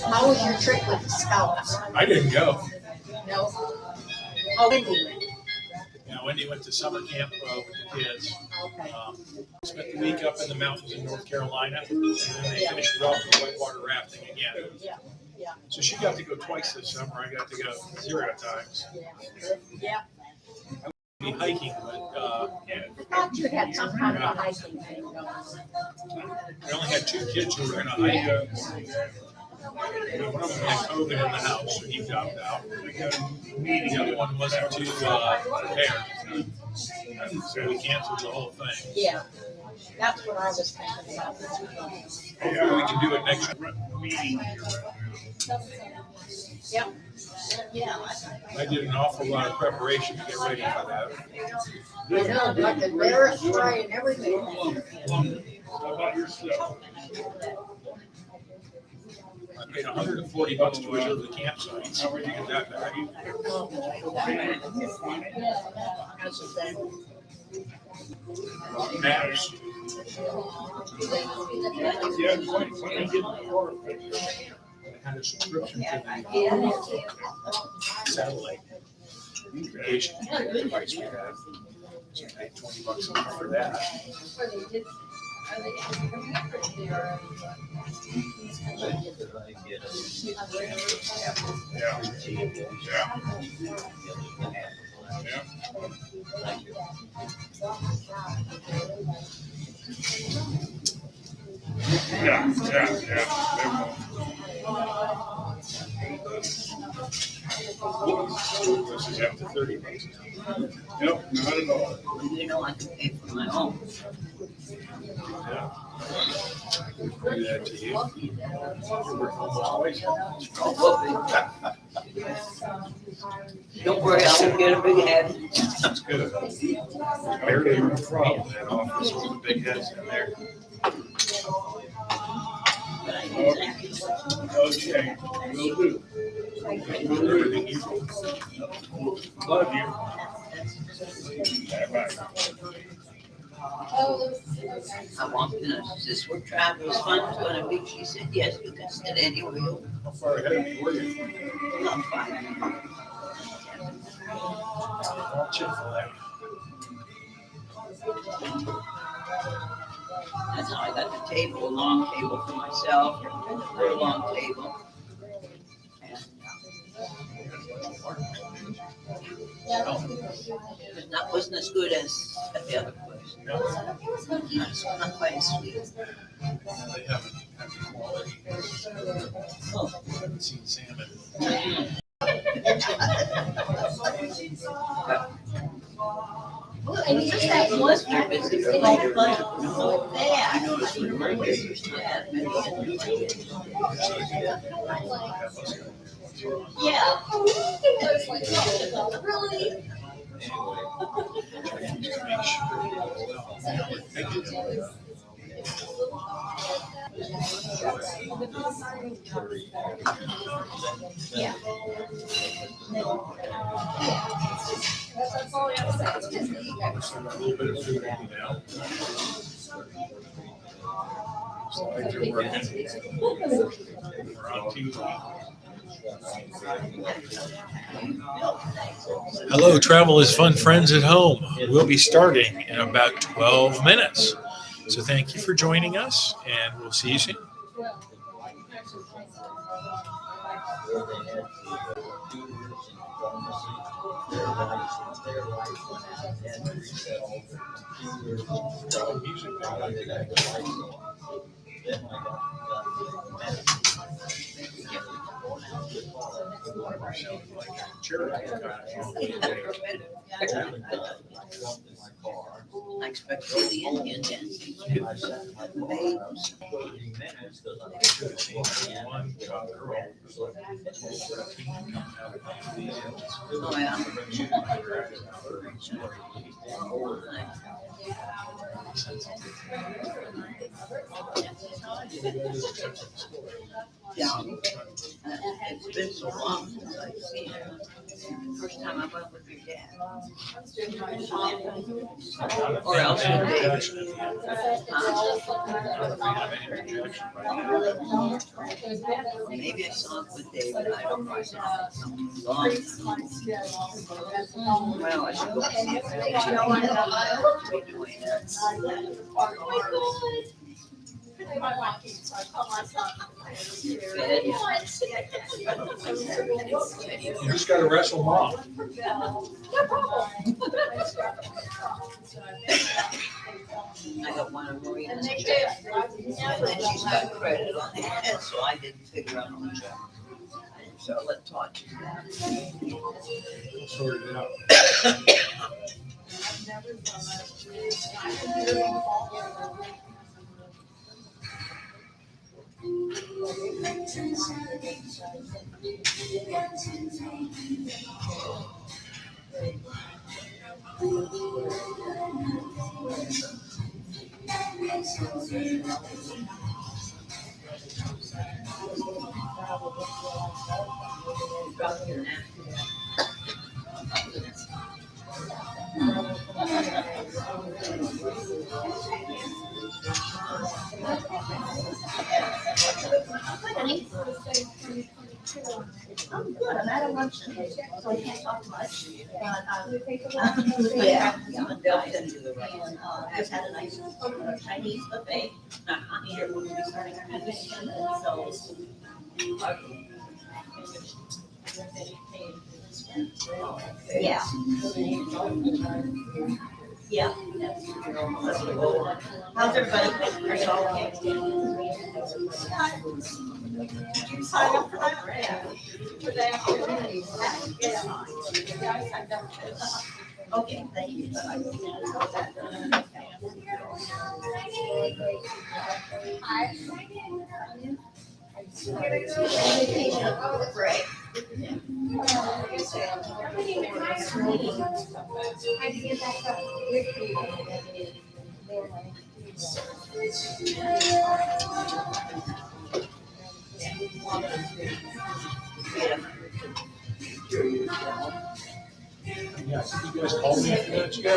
How was your trip with the scouts? I didn't go. No. Oh, Wendy went. Yeah, Wendy went to summer camp with the kids. Okay. Spent the week up in the mountains in North Carolina, and then they finished it off with whitewater rafting again. Yeah. Yeah. So she got to go twice this summer. I got to go 0 times. Yeah. Be hiking, but I thought you had some kind of a hiking thing going. I only had 2 kids who were going to hike. One of them had COVID in the house, so he dropped out. The other one wasn't too prepared. So we canceled the whole thing. Yeah. That's what I was thinking about. Hopefully we can do it next meeting. Yep. Yeah. I did an awful lot of preparation to get ready for that. I know, like the bear spray and everything. How about yourself? I paid $140 to reserve the campsite. How would you get that back? Matters. I had a subscription to the satellite communication device we have. So I paid $20 a month for that. This is up to $30. Nope, not at all. You know, I can pay for my own. Yeah. I can do that to you. You're worth almost twice. Don't worry, I won't get a big head. That's good. Barely a problem in that office with the big heads in there. Okay, will do. We'll do everything you love you. Bye-bye. I want to know, she says, what travel's fun gonna be? She said, yes, you can sit anywhere you want. How far ahead of me were you? I'm fine. All Chick-fil-A. That's how I got the table, a long table for myself, and a very long table. And that wasn't as good as at the other place. Not quite as sweet. They haven't had the quality. I haven't seen salmon. And just that one Unless you're busy. it's all fun. So bad. You know, it's when Mondays used to have many. Yeah. Really? Obviously, a little bit of food in now. Slides are working. We're on TV. Hello, Travel is Fun friends at home. We'll be starting in about 12 minutes. So thank you for joining us, and we'll see you soon. I expect to see the Indian dancing too. Babes. Oh, yeah. Yeah. It's been so long since I've seen her. First time I went with your dad. Or else with Dave. Maybe I saw it with David. I don't know. I saw it something long. Well, I should go see if they're doing You just got to wrestle mom. I got one of Marina's checks, and then she's got credit on it, so I didn't figure out on the check. So let Todd do that. Sort it out. I'm good. I'm at a luncheon, so I can't talk much. Yeah. They'll send you the right. And I've had a nice Chinese buffet. Here we'll be starting our mission, and so. Yeah. Yeah. How's everybody? Are you all okay? Did you sign up for that? Today afternoon. Okay, thank you. Right. Yeah, you guys called me a few minutes ago.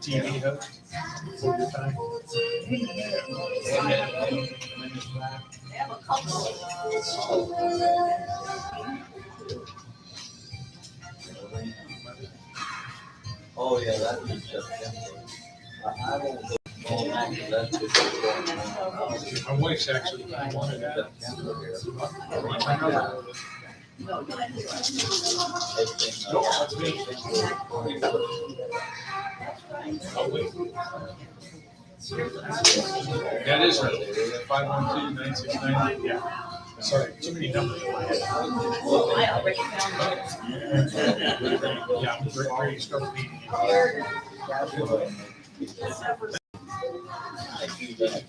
TV host before your time. Oh, yeah, that was just. I won't go. That's just. My wife's actually wanted that. No, that's me. Oh, wait. That is right. 512-9699. Yeah. Sorry, too many numbers in my head. I already found it. Yeah, I'm ready to start the meeting. I do that.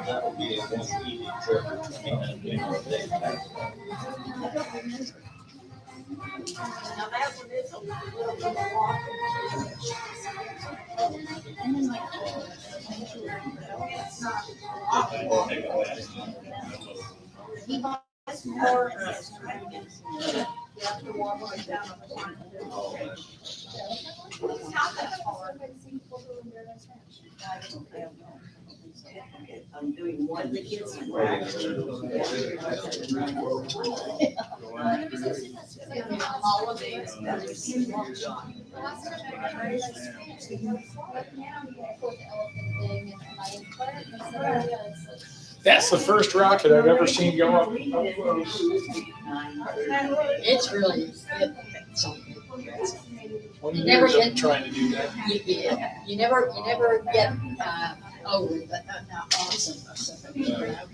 That would be a one easy trip for me, and you know, they pass that. Now that one is a little bit long. And then like. It's not he buys more. You have to walk like down on the front. It's not that hard. I'm doing one. The kids were actually. Holidays. That's the first rocket I've ever seen go up. It's really, What You never years of get- trying to do that? you never get, over it, but awesome. Yeah,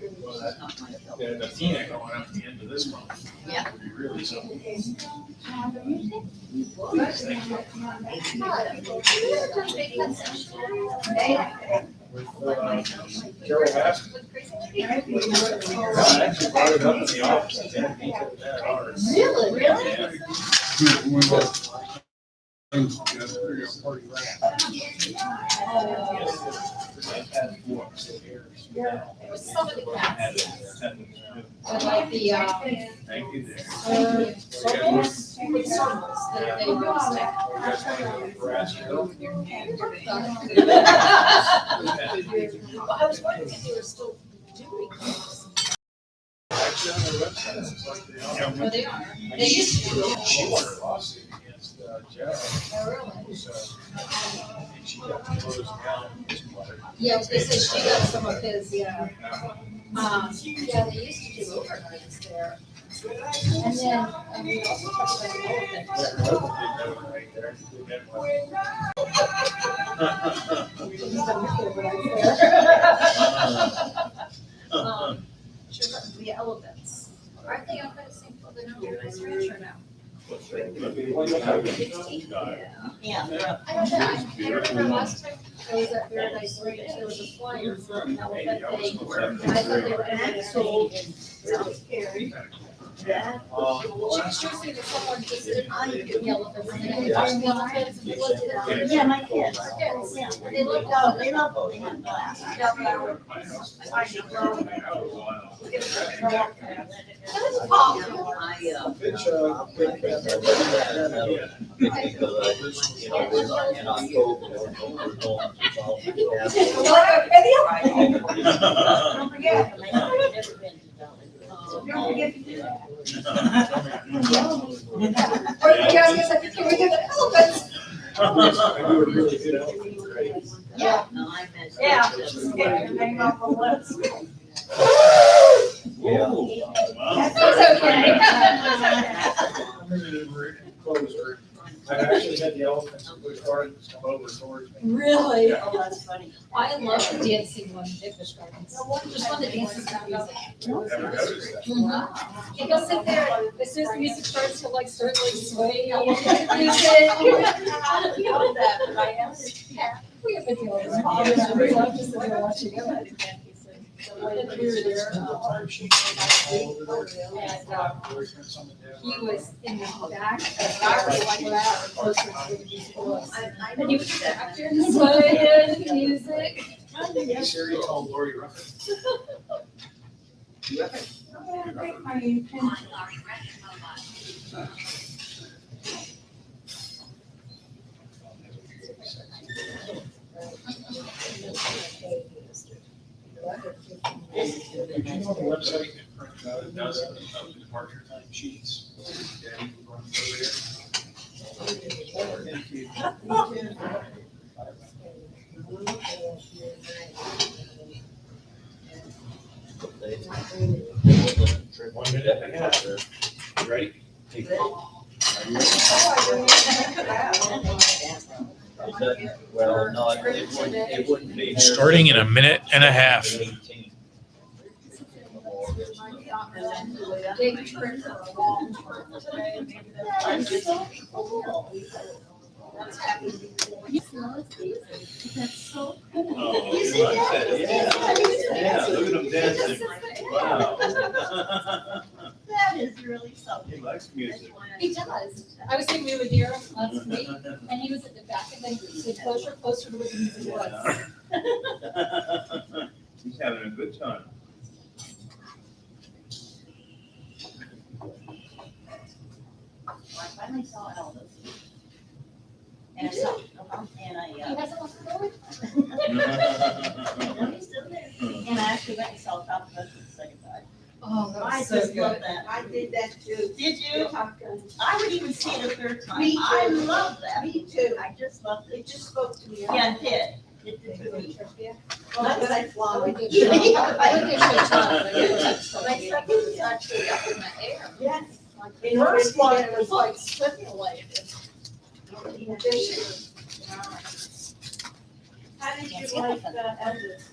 the Athena going up at the end of this month. Yeah. Would be really something. With, Carol Haskell. I actually brought it up in the office. and then he took that ours. Really? Yeah. Really? It was some of the cats, but like the, Thank you there. circles, that they roast. I was wondering if they were still doing this. Actually, on their website, it's like they are. Oh, they are. They used to do it. She won a lawsuit against Jeff. Oh, really? So, and she got closed down. Yeah, they said she got some of his, yeah. Yeah, they used to do overnights there. And then, and we also talked about the elephant. The elephants. Aren't they up at St. Paul, the Northwest Ranch or no? Yeah. I don't know. I remember last time I was at Paradise Ranch, there was a flyer for an elephant thing. And I thought they were actual. She was saying that someone just didn't the elephants. And they watched the elephants and looked at them. Yeah, my kids. Kids. Yeah. They looked Oh, out. they love them. They have glass. Don't forget. Don't forget to do that. Or the guy was like, can we do the elephants? Yeah. No, I meant. Yeah. Just get your name off the list. That's okay. Closer. I actually had the elephants in Busch Gardens come over towards me. Really? Oh, that's funny. I love the dancing one at Busch Gardens. Just when the dances and music. Never noticed that. Mhm. And he'll sit there, as soon as the music starts, he'll like start like swaying. I'll look at the music. You know that, but I asked. We have been doing this. I love just sitting there watching it. And we were there. He was in the back, and I was like that, or closer to the music was. And he was just back there, swaying the music. Hey, Siri told Lori Ruffin. Did you know the website that prints out a dozen of the departure time sheets? Daddy runs over there. 1 minute and a half. You ready? Well, no, it wouldn't be. Starting in a minute and a half. Big trip for a long time. That's happened before. That's so cool. Oh, You you see like that? that? Yeah, look at them dancing. Wow. That is really something. He likes music. He does. I was thinking we would hear him last week, and he was at the back of the closer to where the music was. He's having a good time. I finally saw Elvis. And I saw, and He I, hasn't lost the voice. no, he's still there. And I actually went and saw Top Gun for the second time. Oh, that I was so just love good. that. I did that too. Did you? Top Gun. I would even see it a third time. Me too. I love that. Me too. I just love It it. just spoke to me. Yeah, it did. It did to me. Oh, but I I fly. would give you a shot. I would give you a shot, but it wasn't so But good. it was actually Up in the air. Yes. Like the first one, it was like slipping away. How did you like Elvis?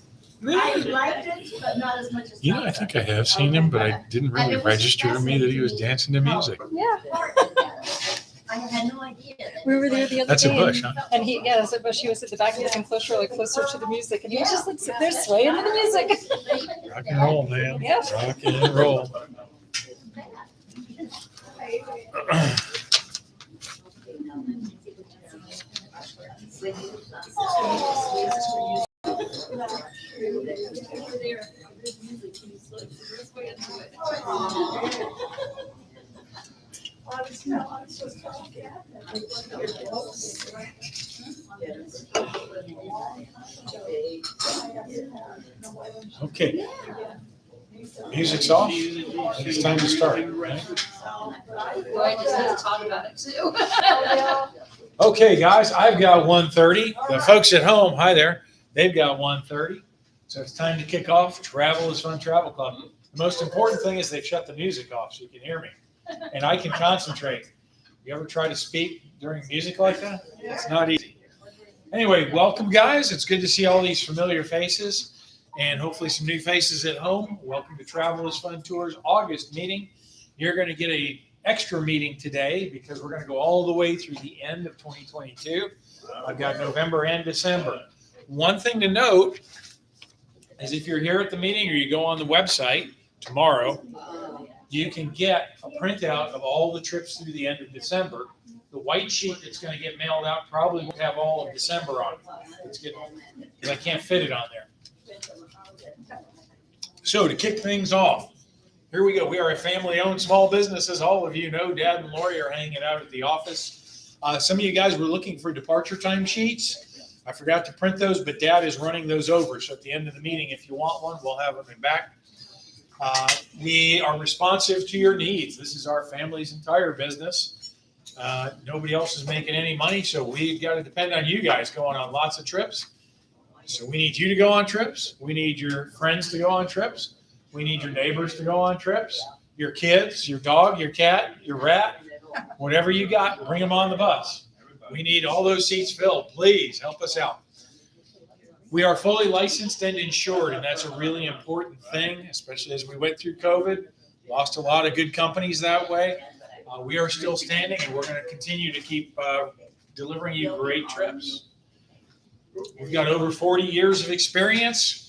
I liked it, but not as much as. You know, I think I have seen him, but I didn't really register to me that he was dancing to music. Yeah, I had no idea. we were there the other That's a day. bush, huh? And he, yeah, that's a bush. He was at the back of the enclosure, like closer to the music, and he was just like sitting there swaying to the music. Rock and roll, man. Yeah. Rock and roll. Okay. Music's off. It's time to start. Right? Well, I just had to talk about it too. Okay, guys, I've got 1:30. The folks at home, hi there, they've got 1:30. So it's time to kick off Travel is Fun Travel Club. The most important thing is they've shut the music off so you can hear me and I can concentrate. You ever try to speak during music like that? It's not easy. Anyway, welcome, guys. It's good to see all these familiar faces and hopefully some new faces at home. Welcome to Travel is Fun Tours August meeting. You're going to get a extra meeting today because we're going to go all the way through the end of 2022. I've got November and December. One thing to note is if you're here at the meeting or you go on the website tomorrow, you can get a printout of all the trips through the end of December. The white sheet that's going to get mailed out probably won't have all of December on it. Because I can't fit it on there. So to kick things off, here we go. We are a family-owned small business, as all of you know. Dad and Lori are hanging out at the office. Some of you guys were looking for departure time sheets. I forgot to print those, but Dad is running those over. So at the end of the meeting, if you want one, we'll have them in back. We are responsive to your needs. This is our family's entire business. Nobody else is making any money, so we've got to depend on you guys going on lots of trips. So we need you to go on trips. We need your friends to go on trips. We need your neighbors to go on trips, your kids, your dog, your cat, your rat, whatever you got, bring them on the bus. We need all those seats filled. Please help us out. We are fully licensed and insured, and that's a really important thing, especially as we went through COVID. Lost a lot of good companies that way. We are still standing, and we're going to continue to keep delivering you great trips. We've got over 40 years of experience.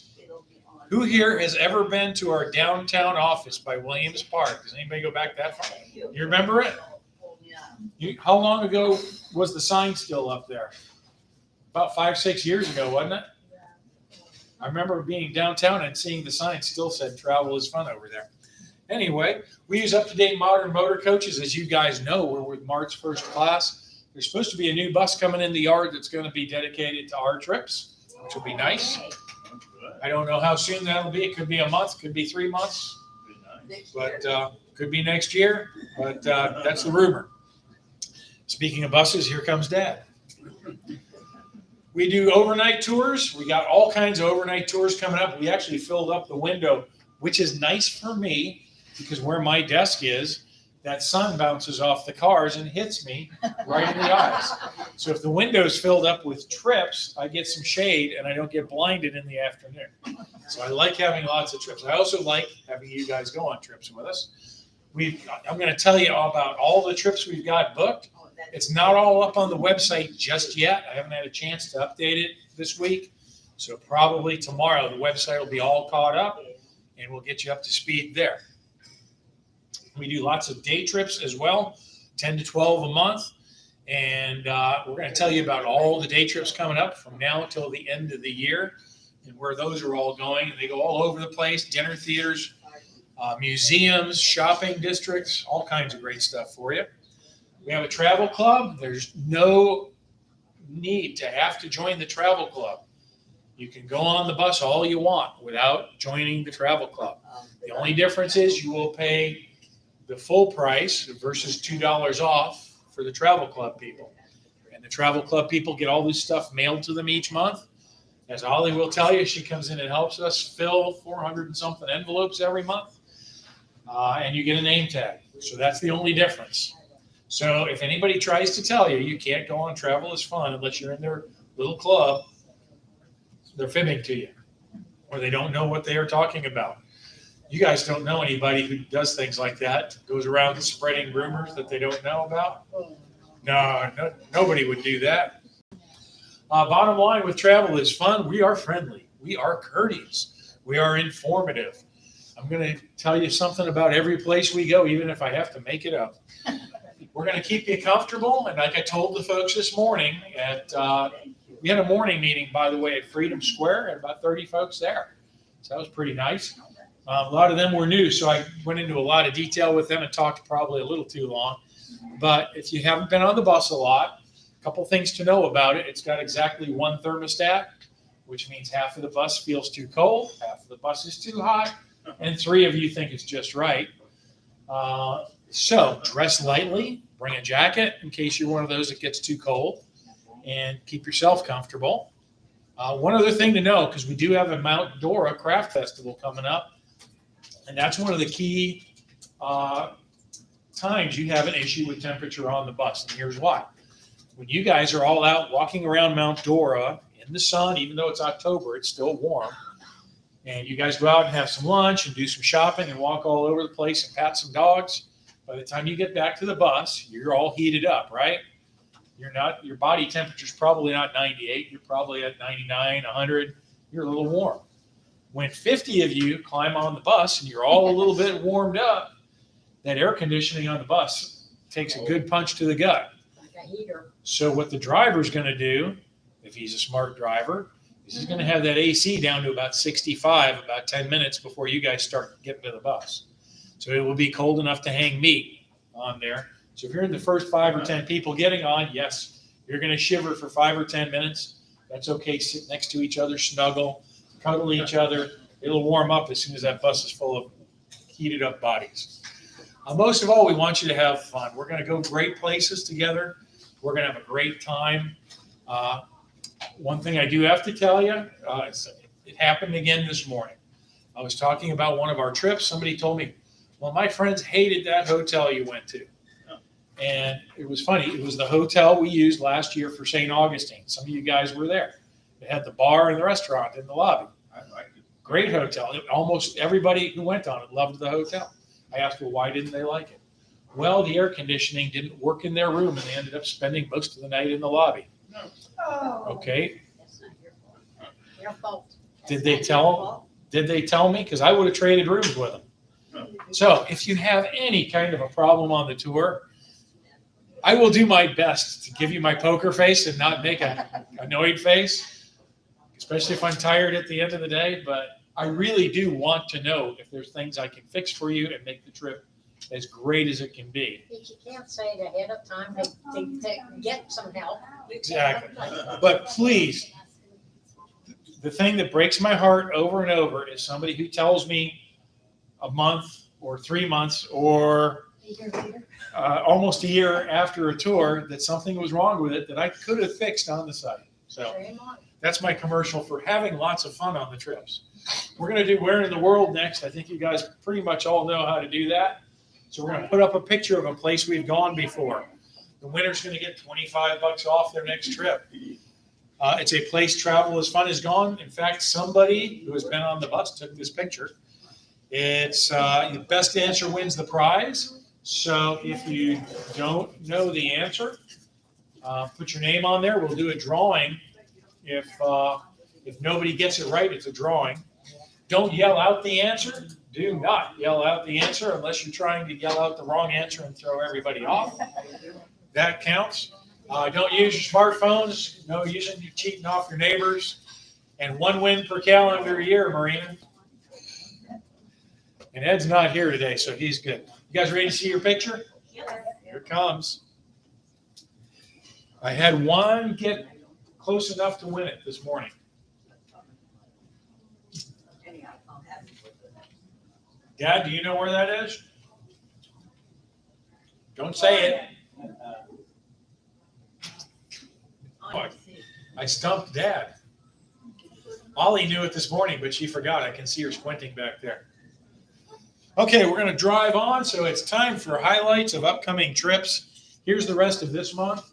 Who here has ever been to our downtown office by Williams Park? Does anybody go back that far? You remember it? How long ago was the sign still up there? About 5-6 years ago, wasn't it? I remember being downtown and seeing the sign still said travel is fun over there. Anyway, we use up-to-date modern motor coaches. As you guys know, we're with March First Class. There's supposed to be a new bus coming in the yard that's going to be dedicated to our trips, which will be nice. I don't know how soon that'll be. It could be a month, could be 3 months, but could be next year. But that's the rumor. Speaking of buses, here comes Dad. We do overnight tours. We got all kinds of overnight tours coming up. We actually filled up the window, which is nice for me because where my desk is, that sun bounces off the cars and hits me right in the eyes. So if the window's filled up with trips, I get some shade and I don't get blinded in the afternoon. So I like having lots of trips. I also like having you guys go on trips with us. I'm going to tell you about all the trips we've got booked. It's not all up on the website just yet. I haven't had a chance to update it this week. So probably tomorrow, the website will be all caught up and we'll get you up to speed there. We do lots of day trips as well, 10 to 12 a month. And we're going to tell you about all the day trips coming up from now until the end of the year and where those are all going. And they go all over the place, dinner theaters, museums, shopping districts, all kinds of great stuff for you. We have a travel club. There's no need to have to join the travel club. You can go on the bus all you want without joining the travel club. The only difference is you will pay the full price versus $2 off for the travel club people. And the travel club people get all this stuff mailed to them each month. As Ollie will tell you, she comes in and helps us fill 400 and something envelopes every month. And you get a name tag. So that's the only difference. So if anybody tries to tell you you can't go on Travel is Fun unless you're in their little club, they're fibbing to you. Or they don't know what they are talking about. You guys don't know anybody who does things like that, goes around spreading rumors that they don't know about? No, nobody would do that. Bottom line with Travel is Fun, we are friendly. We are courteous. We are informative. I'm going to tell you something about every place we go, even if I have to make it up. We're going to keep you comfortable. And like I told the folks this morning, we had a morning meeting, by the way, at Freedom Square, and about 30 folks there. So that was pretty nice. A lot of them were new, so I went into a lot of detail with them and talked probably a little too long. But if you haven't been on the bus a lot, a couple things to know about it. It's got exactly one thermostat, which means half of the bus feels too cold, half of the bus is too hot, and 3 of you think it's just right. So dress lightly, bring a jacket in case you're one of those that gets too cold, and keep yourself comfortable. One other thing to know, because we do have a Mount Dora Craft Festival coming up, and that's one of the key times you have an issue with temperature on the bus. And here's why. When you guys are all out walking around Mount Dora in the sun, even though it's October, it's still warm. And you guys go out and have some lunch and do some shopping and walk all over the place and pat some dogs. By the time you get back to the bus, you're all heated up, right? Your body temperature's probably not 98. You're probably at 99, 100. You're a little warm. When 50 of you climb on the bus and you're all a little bit warmed up, that air conditioning on the bus takes a good punch to the gut. Like a heater. So what the driver's going to do, if he's a smart driver, is he's going to have that AC down to about 65 about 10 minutes before you guys start getting to the bus. So it will be cold enough to hang meat on there. So if you're in the first 5 or 10 people getting on, yes, you're going to shiver for 5 or 10 minutes. That's okay. Sit next to each other, snuggle, cuddle each other. It'll warm up as soon as that bus is full of heated up bodies. Most of all, we want you to have fun. We're going to go great places together. We're going to have a great time. One thing I do have to tell you, it happened again this morning. I was talking about one of our trips. Somebody told me, well, my friends hated that hotel you went to. And it was funny. It was the hotel we used last year for St. Augustine. Some of you guys were there. It had the bar and the restaurant in the lobby. I like it. Great hotel. Almost everybody who went on it loved the hotel. I asked, well, why didn't they like it? Well, the air conditioning didn't work in their room, and they ended up spending most of the night in the lobby. Oh. Okay. That's not your fault. Your fault. Did they tell me? Because I would have traded rooms with them. So if you have any kind of a problem on the tour, I will do my best to give you my poker face and not make an annoyed face, especially if I'm tired at the end of the day. But I really do want to know if there's things I can fix for you and make the trip as great as it can be. If you can't say it ahead of time, to get some help. Exactly. But please, the thing that breaks my heart over and over is somebody who tells me a month or 3 months or almost a year after a tour that something was wrong with it that I could have fixed on the site. So that's my commercial for having lots of fun on the trips. We're going to do Where in the World next. I think you guys pretty much all know how to do that. So we're going to put up a picture of a place we've gone before. The winner's going to get $25 off their next trip. It's a place Travel is Fun has gone. In fact, somebody who has been on the bus took this picture. It's the best answer wins the prize. So if you don't know the answer, put your name on there. We'll do a drawing. If nobody gets it right, it's a drawing. Don't yell out the answer. Do not yell out the answer unless you're trying to yell out the wrong answer and throw everybody off. That counts. Don't use your smartphones. No using you cheating off your neighbors. And 1 win per calendar year, Marina. And Ed's not here today, so he's good. You guys ready to see your picture? Here it comes. I had one get close enough to win it this morning. Anyhow, I'll have it. Dad, do you know where that is? Don't say it. I stumped Dad. Ollie knew it this morning, but she forgot. I can see her squinting back there. Okay, we're going to drive on, so it's time for highlights of upcoming trips. Here's the rest of this month.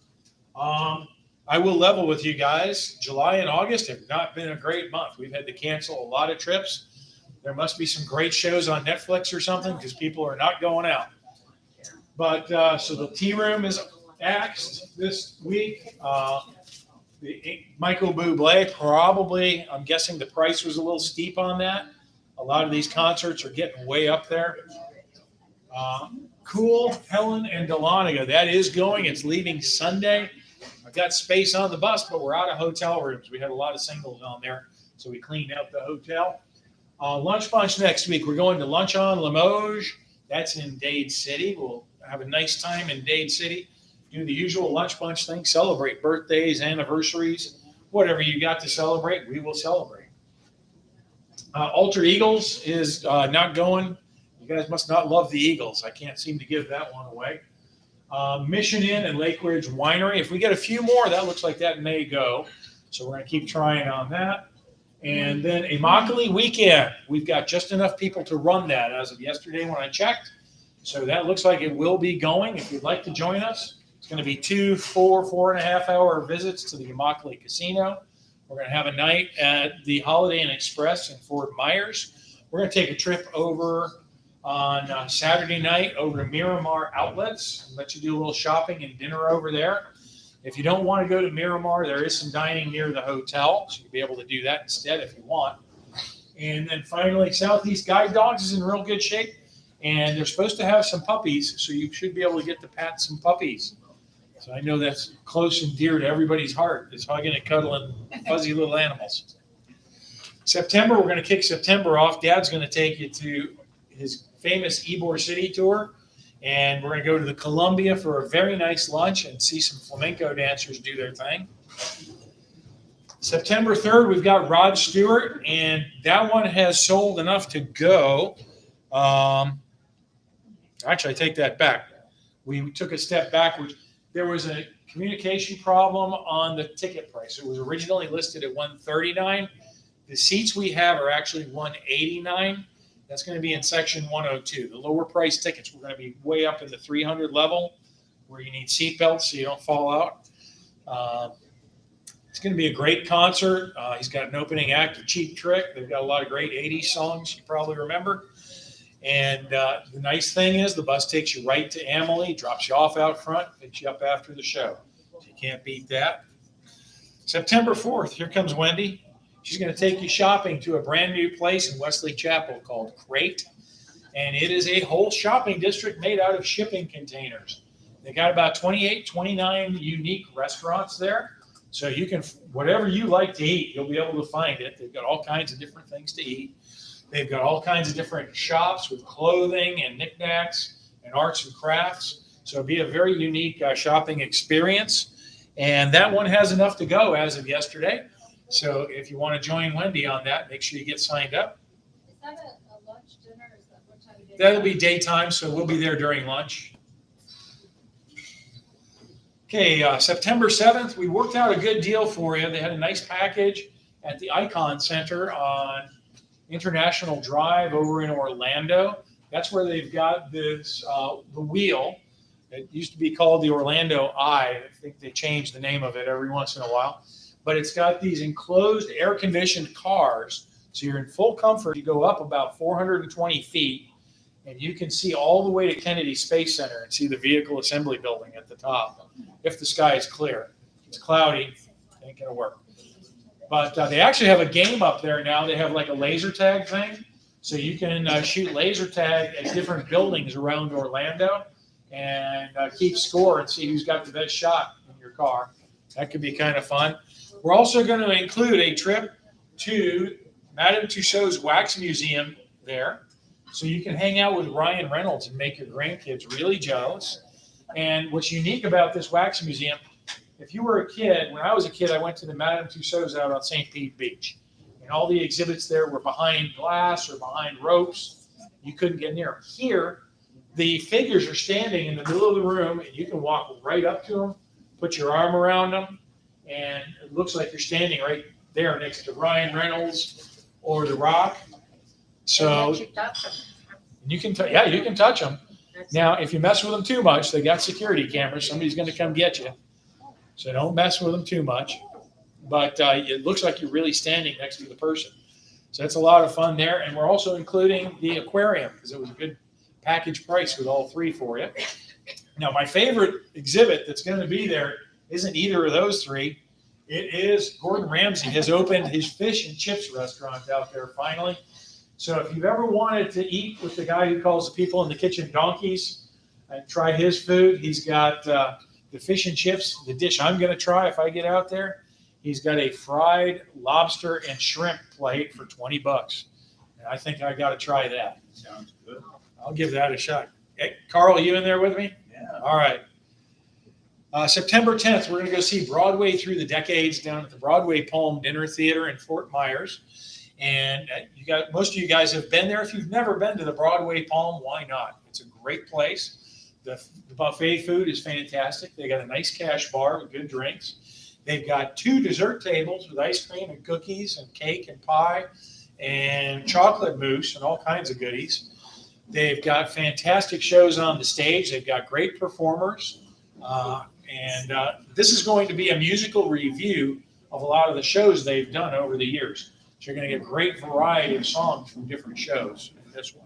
I will level with you guys. July and August have not been a great month. We've had to cancel a lot of trips. There must be some great shows on Netflix or something because people are not going out. But so the tea room is axed this week. The Michael Bublé, probably, I'm guessing the price was a little steep on that. A lot of these concerts are getting way up there. Cool, Helen and Dahlonega, that is going. It's leaving Sunday. I've got space on the bus, but we're out of hotel rooms. We had a lot of singles on there, so we cleaned out the hotel. Lunch Bunch next week. We're going to Lunch on Limoges. That's in Dade City. We'll have a nice time in Dade City. Do the usual Lunch Bunch thing. Celebrate birthdays, anniversaries, whatever you got to celebrate, we will celebrate. Alter Eagles is not going. You guys must not love the Eagles. I can't seem to give that one away. Mission Inn and Lake Ridge Winery. If we get a few more, that looks like that may go. So we're going to keep trying on that. And then Immokalee Weekend. We've got just enough people to run that as of yesterday when I checked. So that looks like it will be going. If you'd like to join us, it's going to be 2 4.5 hour visits to the Immokalee Casino. We're going to have a night at the Holiday Inn Express in Fort Myers. We're going to take a trip over on Saturday night over to Miramar Outlets and let you do a little shopping and dinner over there. If you don't want to go to Miramar, there is some dining near the hotel, so you'll be able to do that instead if you want. And then finally, Southeast Guide Dogs is in real good shape, and they're supposed to have some puppies, so you should be able to get to pat some puppies. So I know that's close and dear to everybody's heart, is hugging and cuddling fuzzy little animals. September, we're going to kick September off. Dad's going to take you to his famous Ybor City tour. And we're going to go to the Columbia for a very nice lunch and see some flamenco dancers do their thing. September 3rd, we've got Rod Stewart, and that one has sold enough to go. Actually, I take that back. We took a step backwards. There was a communication problem on the ticket price. It was originally listed at $139. The seats we have are actually $189. That's going to be in section 102. The lower price tickets, we're going to be way up in the 300 level where you need seat belts so you don't fall out. It's going to be a great concert. He's got an opening act of Cheap Trick. They've got a lot of great 80s songs you probably remember. And the nice thing is the bus takes you right to Amalie, drops you off out front, picks you up after the show. So you can't beat that. September 4th, here comes Wendy. She's going to take you shopping to a brand new place in Wesley Chapel called Crate. And it is a whole shopping district made out of shipping containers. They got about 28, 29 unique restaurants there. So you can, whatever you like to eat, you'll be able to find it. They've got all kinds of different things to eat. They've got all kinds of different shops with clothing and knickknacks and arts and crafts. So it'll be a very unique shopping experience. And that one has enough to go as of yesterday. So if you want to join Wendy on that, make sure you get signed up. Is that a lunch, dinner, or is that what time of day? That'll be daytime, so we'll be there during lunch. Okay, September 7th, we worked out a good deal for you. They had a nice package at the Icon Center on International Drive over in Orlando. That's where they've got this, the wheel. It used to be called the Orlando Eye. I think they change the name of it every once in a while. But it's got these enclosed air-conditioned cars. So you're in full comfort. You go up about 420 feet, and you can see all the way to Kennedy Space Center and see the vehicle assembly building at the top. If the sky is clear, if it's cloudy, it ain't gonna work. But they actually have a game up there now. They have like a laser tag thing, so you can shoot laser tag at different buildings around Orlando and keep score and see who's got the best shot in your car. That could be kind of fun. We're also going to include a trip to Madame Tussauds Wax Museum there, so you can hang out with Ryan Reynolds and make your grandkids really jealous. And what's unique about this wax museum, if you were a kid, when I was a kid, I went to the Madame Tussauds out on St. Pete Beach. And all the exhibits there were behind glass or behind ropes. You couldn't get near them. Here, the figures are standing in the middle of the room, and you can walk right up to them, put your arm around them, and it looks like you're standing right there next to Ryan Reynolds or The Rock. So you can, you can touch them. Now, if you mess with them too much, they got security cameras. Somebody's going to come get you. So don't mess with them too much. But it looks like you're really standing next to the person. So that's a lot of fun there. And we're also including the aquarium because it was a good package price with all three for you. Now, my favorite exhibit that's going to be there isn't either of those three. It is Gordon Ramsay has opened his fish and chips restaurant out there finally. So if you've ever wanted to eat with the guy who calls the people in the kitchen donkeys and try his food, he's got the fish and chips, the dish I'm going to try if I get out there. He's got a fried lobster and shrimp plate for $20. And I think I got to try that. Sounds good. I'll give that a shot. Hey, Carl, you in there with me? Yeah. All right. September 10th, we're going to go see Broadway Through the Decades down at the Broadway Palm Dinner Theater in Fort Myers. And most of you guys have been there. If you've never been to the Broadway Palm, why not? It's a great place. The buffet food is fantastic. They got a nice cash bar with good drinks. They've got 2 dessert tables with ice cream and cookies and cake and pie and chocolate mousse and all kinds of goodies. They've got fantastic shows on the stage. They've got great performers. And this is going to be a musical review of a lot of the shows they've done over the years. So you're going to get a great variety of songs from different shows in this one.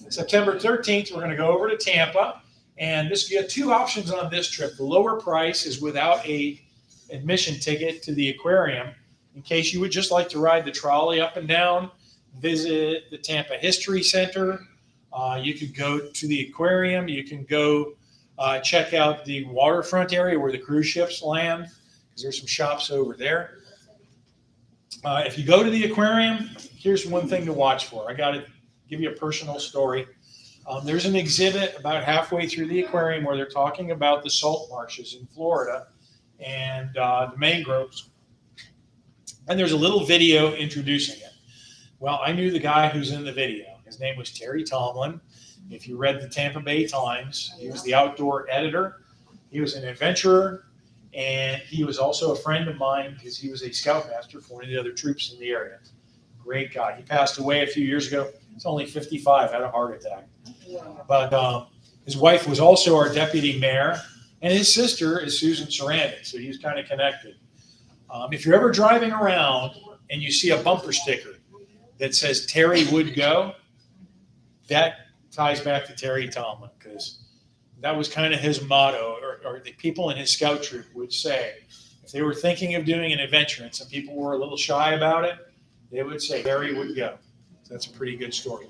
September 13th, we're going to go over to Tampa. And you have 2 options on this trip. The lower price is without a admission ticket to the aquarium in case you would just like to ride the trolley up and down, visit the Tampa History Center. You could go to the aquarium. You can go check out the waterfront area where the cruise ships land because there's some shops over there. If you go to the aquarium, here's one thing to watch for. I got to give you a personal story. There's an exhibit about halfway through the aquarium where they're talking about the salt marshes in Florida and the mangroves. And there's a little video introducing it. Well, I knew the guy who's in the video. His name was Terry Tomlin. If you read the Tampa Bay Times, he was the outdoor editor. He was an adventurer, and he was also a friend of mine because he was a scoutmaster for one of the other troops in the area. Great guy. He passed away a few years ago. He's only 55, had a heart attack. But his wife was also our deputy mayor, and his sister is Susan Sarandon, so he's kind of connected. If you're ever driving around and you see a bumper sticker that says Terry would go, that ties back to Terry Tomlin because that was kind of his motto, or the people in his scout troop would say, if they were thinking of doing an adventure and some people were a little shy about it, they would say Terry would go. So that's a pretty good story.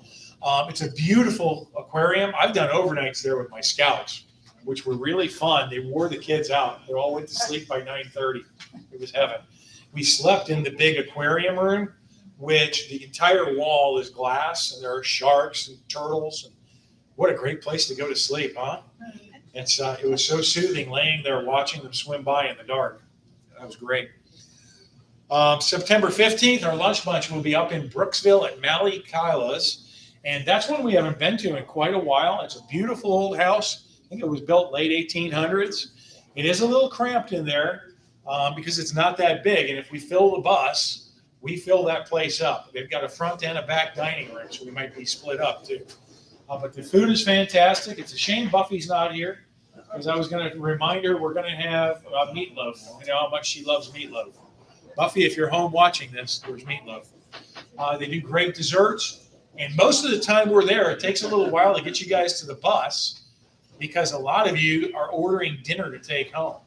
It's a beautiful aquarium. I've done overnights there with my scouts, which were really fun. They wore the kids out. They all went to sleep by 9:30. It was heaven. We slept in the big aquarium room, which the entire wall is glass, and there are sharks and turtles. And what a great place to go to sleep, huh? It was so soothing laying there watching them swim by in the dark. That was great. September 15th, our lunch bunch will be up in Brooksville at Mally Kyla's. And that's one we haven't been to in quite a while. It's a beautiful old house. I think it was built late 1800s. It is a little cramped in there because it's not that big. And if we fill the bus, we fill that place up. They've got a front and a back dining room, so we might be split up too. But the food is fantastic. It's a shame Buffy's not here because I was going to remind her we're going to have meatloaf. I know how much she loves meatloaf. Buffy, if you're home watching this, there's meatloaf. They do great desserts. And most of the time we're there, it takes a little while to get you guys to the bus because a lot of you are ordering dinner to take home.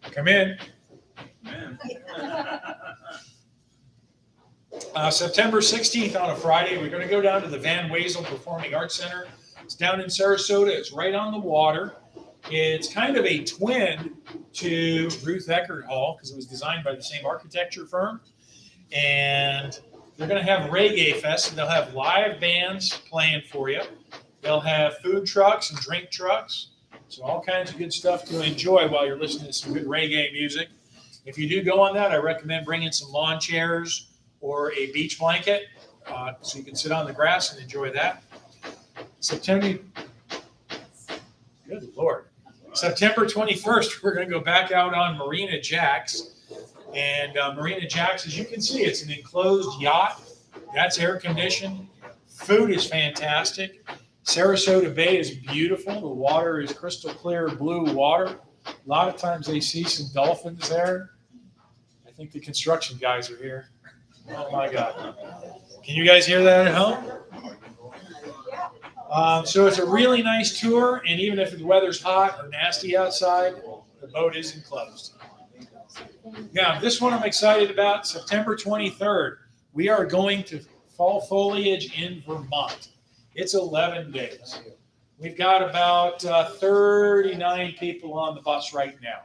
Come in. September 16th on a Friday, we're going to go down to the Van Wezel Performing Arts Center. It's down in Sarasota. It's right on the water. It's kind of a twin to Ruth Eckerd Hall because it was designed by the same architecture firm. And they're going to have Reggae Fest, and they'll have live bands playing for you. They'll have food trucks and drink trucks. So all kinds of good stuff to enjoy while you're listening to some good reggae music. If you do go on that, I recommend bringing some lawn chairs or a beach blanket so you can sit on the grass and enjoy that. September 21st, we're going to go back out on Marina Jacks. And Marina Jacks, as you can see, it's an enclosed yacht. That's air conditioned. Food is fantastic. Sarasota Bay is beautiful. The water is crystal clear blue water. A lot of times they see some dolphins there. I think the construction guys are here. Oh my God. Can you guys hear that at home? So it's a really nice tour, and even if the weather's hot or nasty outside, the boat is enclosed. Now, this one I'm excited about, September 23rd. We are going to fall foliage in Vermont. It's 11 days. We've got about 39 people on the bus right now.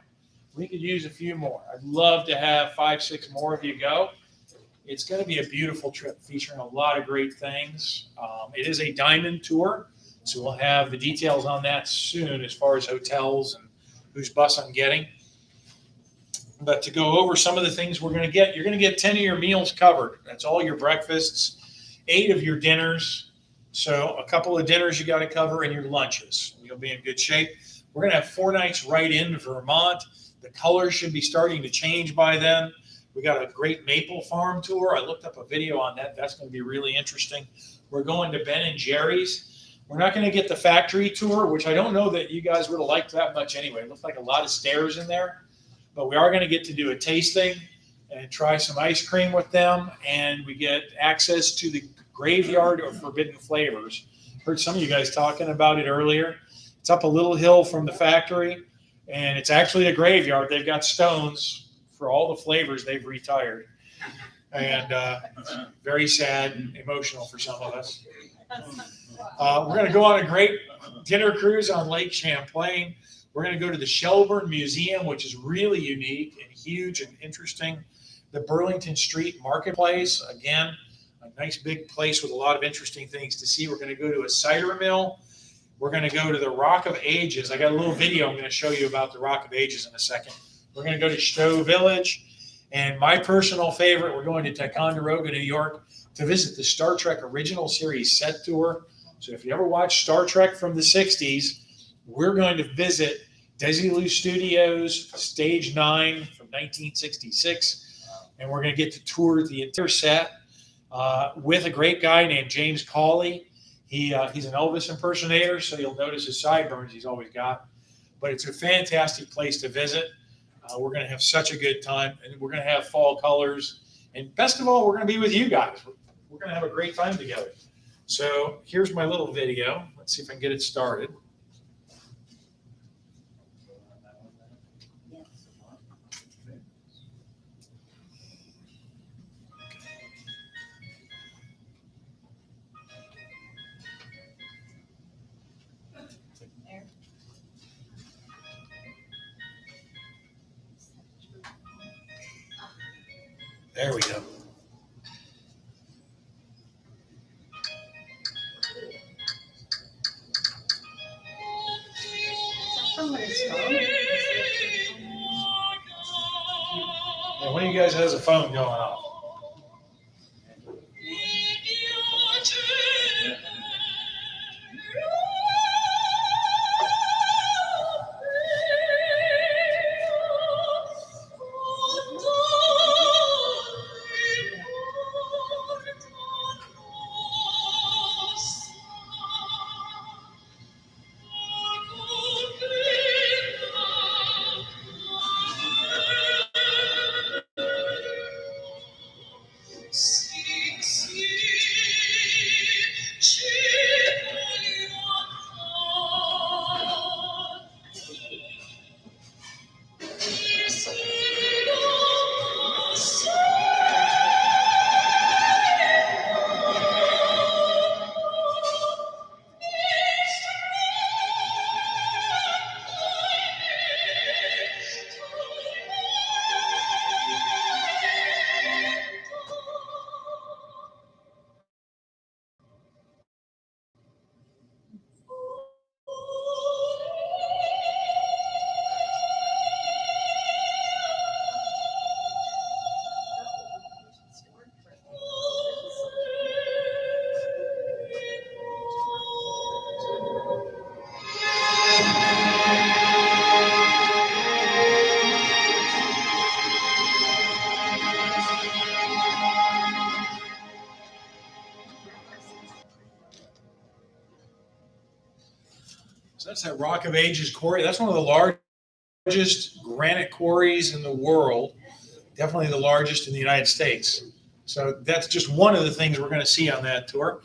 We could use a few more. I'd love to have 5, 6 more of you go. It's going to be a beautiful trip featuring a lot of great things. It is a diamond tour, so we'll have the details on that soon as far as hotels and whose bus I'm getting. But to go over some of the things we're going to get, you're going to get 10 of your meals covered. That's all your breakfasts, 8 of your dinners. So a couple of dinners you got to cover and your lunches. You'll be in good shape. We're going to have 4 nights right in Vermont. The colors should be starting to change by then. We got a great maple farm tour. I looked up a video on that. That's going to be really interesting. We're going to Ben and Jerry's. We're not going to get the factory tour, which I don't know that you guys would have liked that much anyway. It looked like a lot of stairs in there. But we are going to get to do a tasting and try some ice cream with them. And we get access to the Graveyard of Forbidden Flavors. Heard some of you guys talking about it earlier. It's up a little hill from the factory, and it's actually a graveyard. They've got stones for all the flavors they've retired. And very sad and emotional for some of us. We're going to go on a great dinner cruise on Lake Champlain. We're going to go to the Shelburne Museum, which is really unique and huge and interesting. The Burlington Street Marketplace, again, a nice big place with a lot of interesting things to see. We're going to go to a cider mill. We're going to go to the Rock of Ages. I got a little video I'm going to show you about the Rock of Ages in a second. We're going to go to Stowe Village. And my personal favorite, we're going to Ticonderoga, New York, to visit the Star Trek original series set tour. So if you ever watched Star Trek from the 60s, we're going to visit Desilu Studios, Stage 9 from 1966. And we're going to get to tour the entire set with a great guy named James Cawley. He's an Elvis impersonator, so you'll notice his sideburns he's always got. But it's a fantastic place to visit. We're going to have such a good time, and we're going to have fall colors. And best of all, we're going to be with you guys. We're going to have a great time together. So here's my little video. Let's see if I can get it started. There we go. And one of you guys has a phone going off. That's that Rock of Ages quarry. That's one of the largest granite quarries in the world. Definitely the largest in the United States. So that's just one of the things we're going to see on that tour.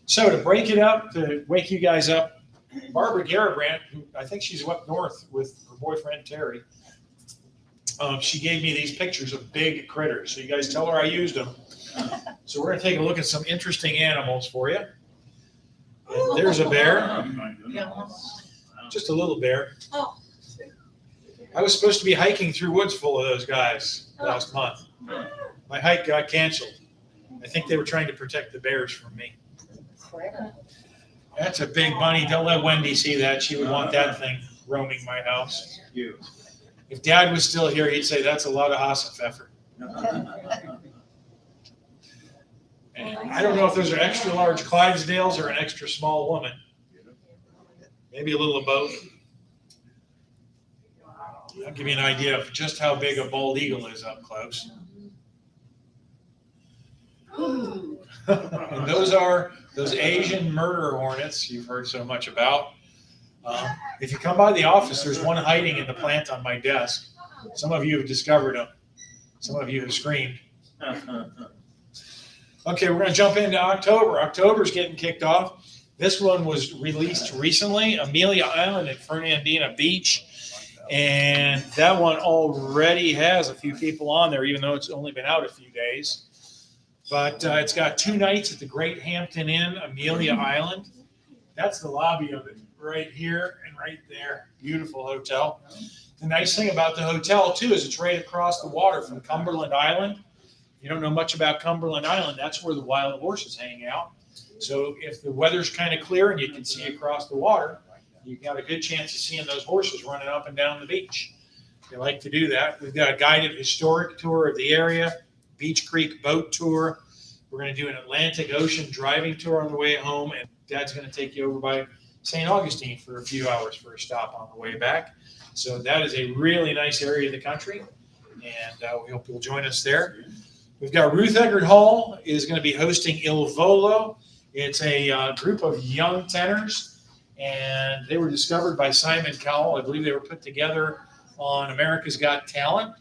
So to break it up, to wake you guys up, Barbara Garabrandt, who I think she's up north with her boyfriend Terry, she gave me these pictures of big critters. So you guys tell her I used them. So we're going to take a look at some interesting animals for you. And there's a bear, just a little bear. Oh. I was supposed to be hiking through woods full of those guys last month. My hike got canceled. I think they were trying to protect the bears from me. That's a big bunny. Don't let Wendy see that. She would want that thing roaming my house. If Dad was still here, he'd say that's a lot of Hassenpfeffer. And I don't know if those are extra large Clydesdales or an extra small woman. Maybe a little of both. I'll give you an idea of just how big a bald eagle is up close. And those are those Asian murder hornets you've heard so much about. If you come by the office, there's one hiding in the plant on my desk. Some of you have discovered them. Some of you have screamed. Okay, we're going to jump into October. October's getting kicked off. This one was released recently, Amelia Island at Fernandina Beach. And that one already has a few people on there, even though it's only been out a few days. But it's got 2 nights at the Great Hampton Inn, Amelia Island. That's the lobby of it right here and right there. Beautiful hotel. The nice thing about the hotel, too, is it's right across the water from Cumberland Island. If you don't know much about Cumberland Island, that's where the wild horses hang out. So if the weather's kind of clear and you can see across the water, you've got a good chance of seeing those horses running up and down the beach. They like to do that. We've got a guided historic tour of the area, Beach Creek boat tour. We're going to do an Atlantic Ocean driving tour on the way home, and Dad's going to take you over by St. Augustine for a few hours for a stop on the way back. So that is a really nice area of the country, and we hope you'll join us there. We've got Ruth Eggert Hall is going to be hosting Il Volo. It's a group of young tenors, and they were discovered by Simon Cowell. I believe they were put together on America's Got Talent.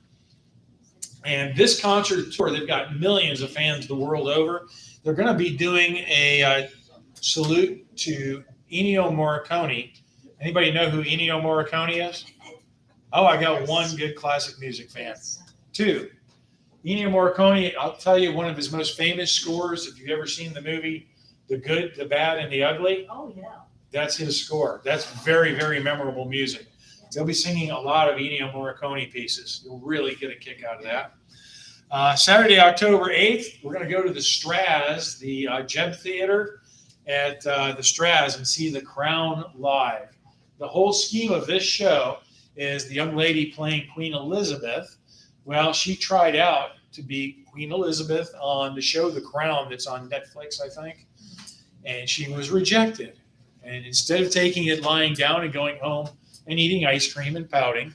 And this concert tour, they've got millions of fans the world over. They're going to be doing a salute to Ennio Morricone. Anybody know who Ennio Morricone is? Oh, I got one good classic music fan. 2. Ennio Morricone, I'll tell you one of his most famous scores, if you've ever seen the movie The Good, the Bad, and the Ugly. Oh, yeah. That's his score. That's very, very memorable music. They'll be singing a lot of Ennio Morricone pieces. You'll really get a kick out of that. Saturday, October 8th, we're going to go to the Straz, the Jeb Theater at the Straz, and see The Crown live. The whole scheme of this show is the young lady playing Queen Elizabeth. Well, she tried out to be Queen Elizabeth on the show The Crown that's on Netflix, I think, and she was rejected. And instead of taking it lying down and going home and eating ice cream and pouting,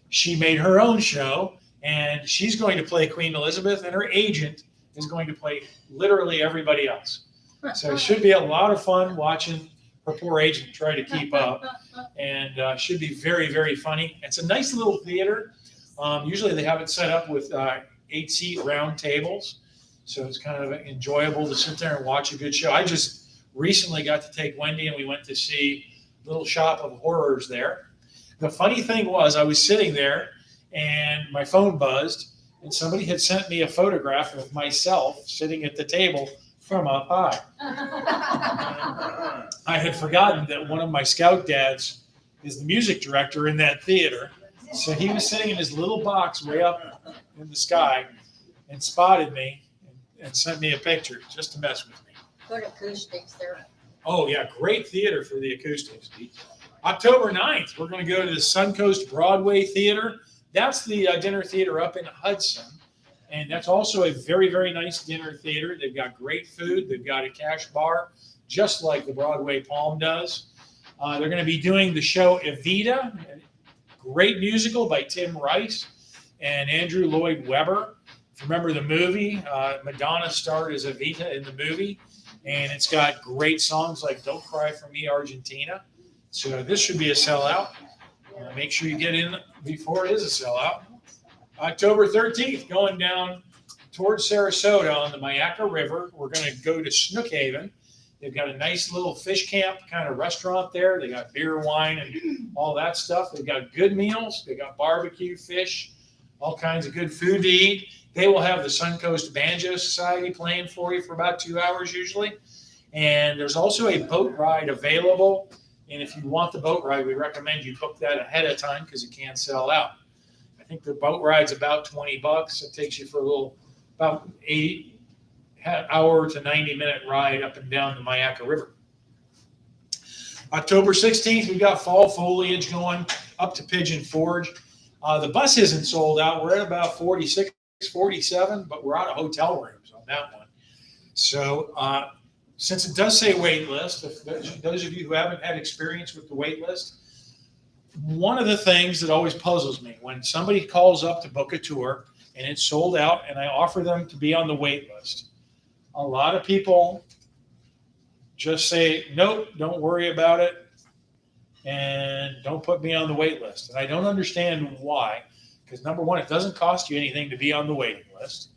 she made her own show, and she's going to play Queen Elizabeth, and her agent is going to play literally everybody else. So it should be a lot of fun watching her poor agent try to keep up, and should be very, very funny. It's a nice little theater. Usually they have it set up with 8-seat round tables, so it's kind of enjoyable to sit there and watch a good show. I just recently got to take Wendy, and we went to see Little Shop of Horrors there. The funny thing was, I was sitting there, and my phone buzzed, and somebody had sent me a photograph of myself sitting at the table from up high. I had forgotten that one of my scout dads is the music director in that theater. So he was sitting in his little box way up in the sky and spotted me and sent me a picture just to mess with me. Good acoustics there. Oh, yeah, great theater for the acoustics. October 9th, we're going to go to the Suncoast Broadway Theater. That's the dinner theater up in Hudson. And that's also a very, very nice dinner theater. They've got great food. They've got a cash bar, just like the Broadway Palm does. They're going to be doing the show Evita, a great musical by Tim Rice and Andrew Lloyd Webber. If you remember the movie, Madonna starred as Evita in the movie. And it's got great songs like Don't Cry for Me, Argentina. So this should be a sellout. Make sure you get in before it is a sellout. October 13th, going down towards Sarasota on the Myakka River. We're going to go to Snookhaven. They've got a nice little fish camp kind of restaurant there. They got beer, wine, and all that stuff. They've got good meals. They got barbecue, fish, all kinds of good food to eat. They will have the Suncoast Banjo Society playing for you for about 2 hours usually. And there's also a boat ride available. And if you want the boat ride, we recommend you book that ahead of time because it can sell out. I think the boat ride's about $20. It takes you for a little, about 8 hour to 90-minute ride up and down the Myakka River. October 16th, we've got fall foliage going up to Pigeon Forge. The bus isn't sold out. We're at about 46, 47, but we're out of hotel rooms on that one. So since it does say wait list, if those of you who haven't had experience with the wait list, one of the things that always puzzles me when somebody calls up to book a tour and it's sold out and I offer them to be on the wait list, a lot of people just say, nope, don't worry about it, and don't put me on the wait list. And I don't understand why, because number one, it doesn't cost you anything to be on the waiting list.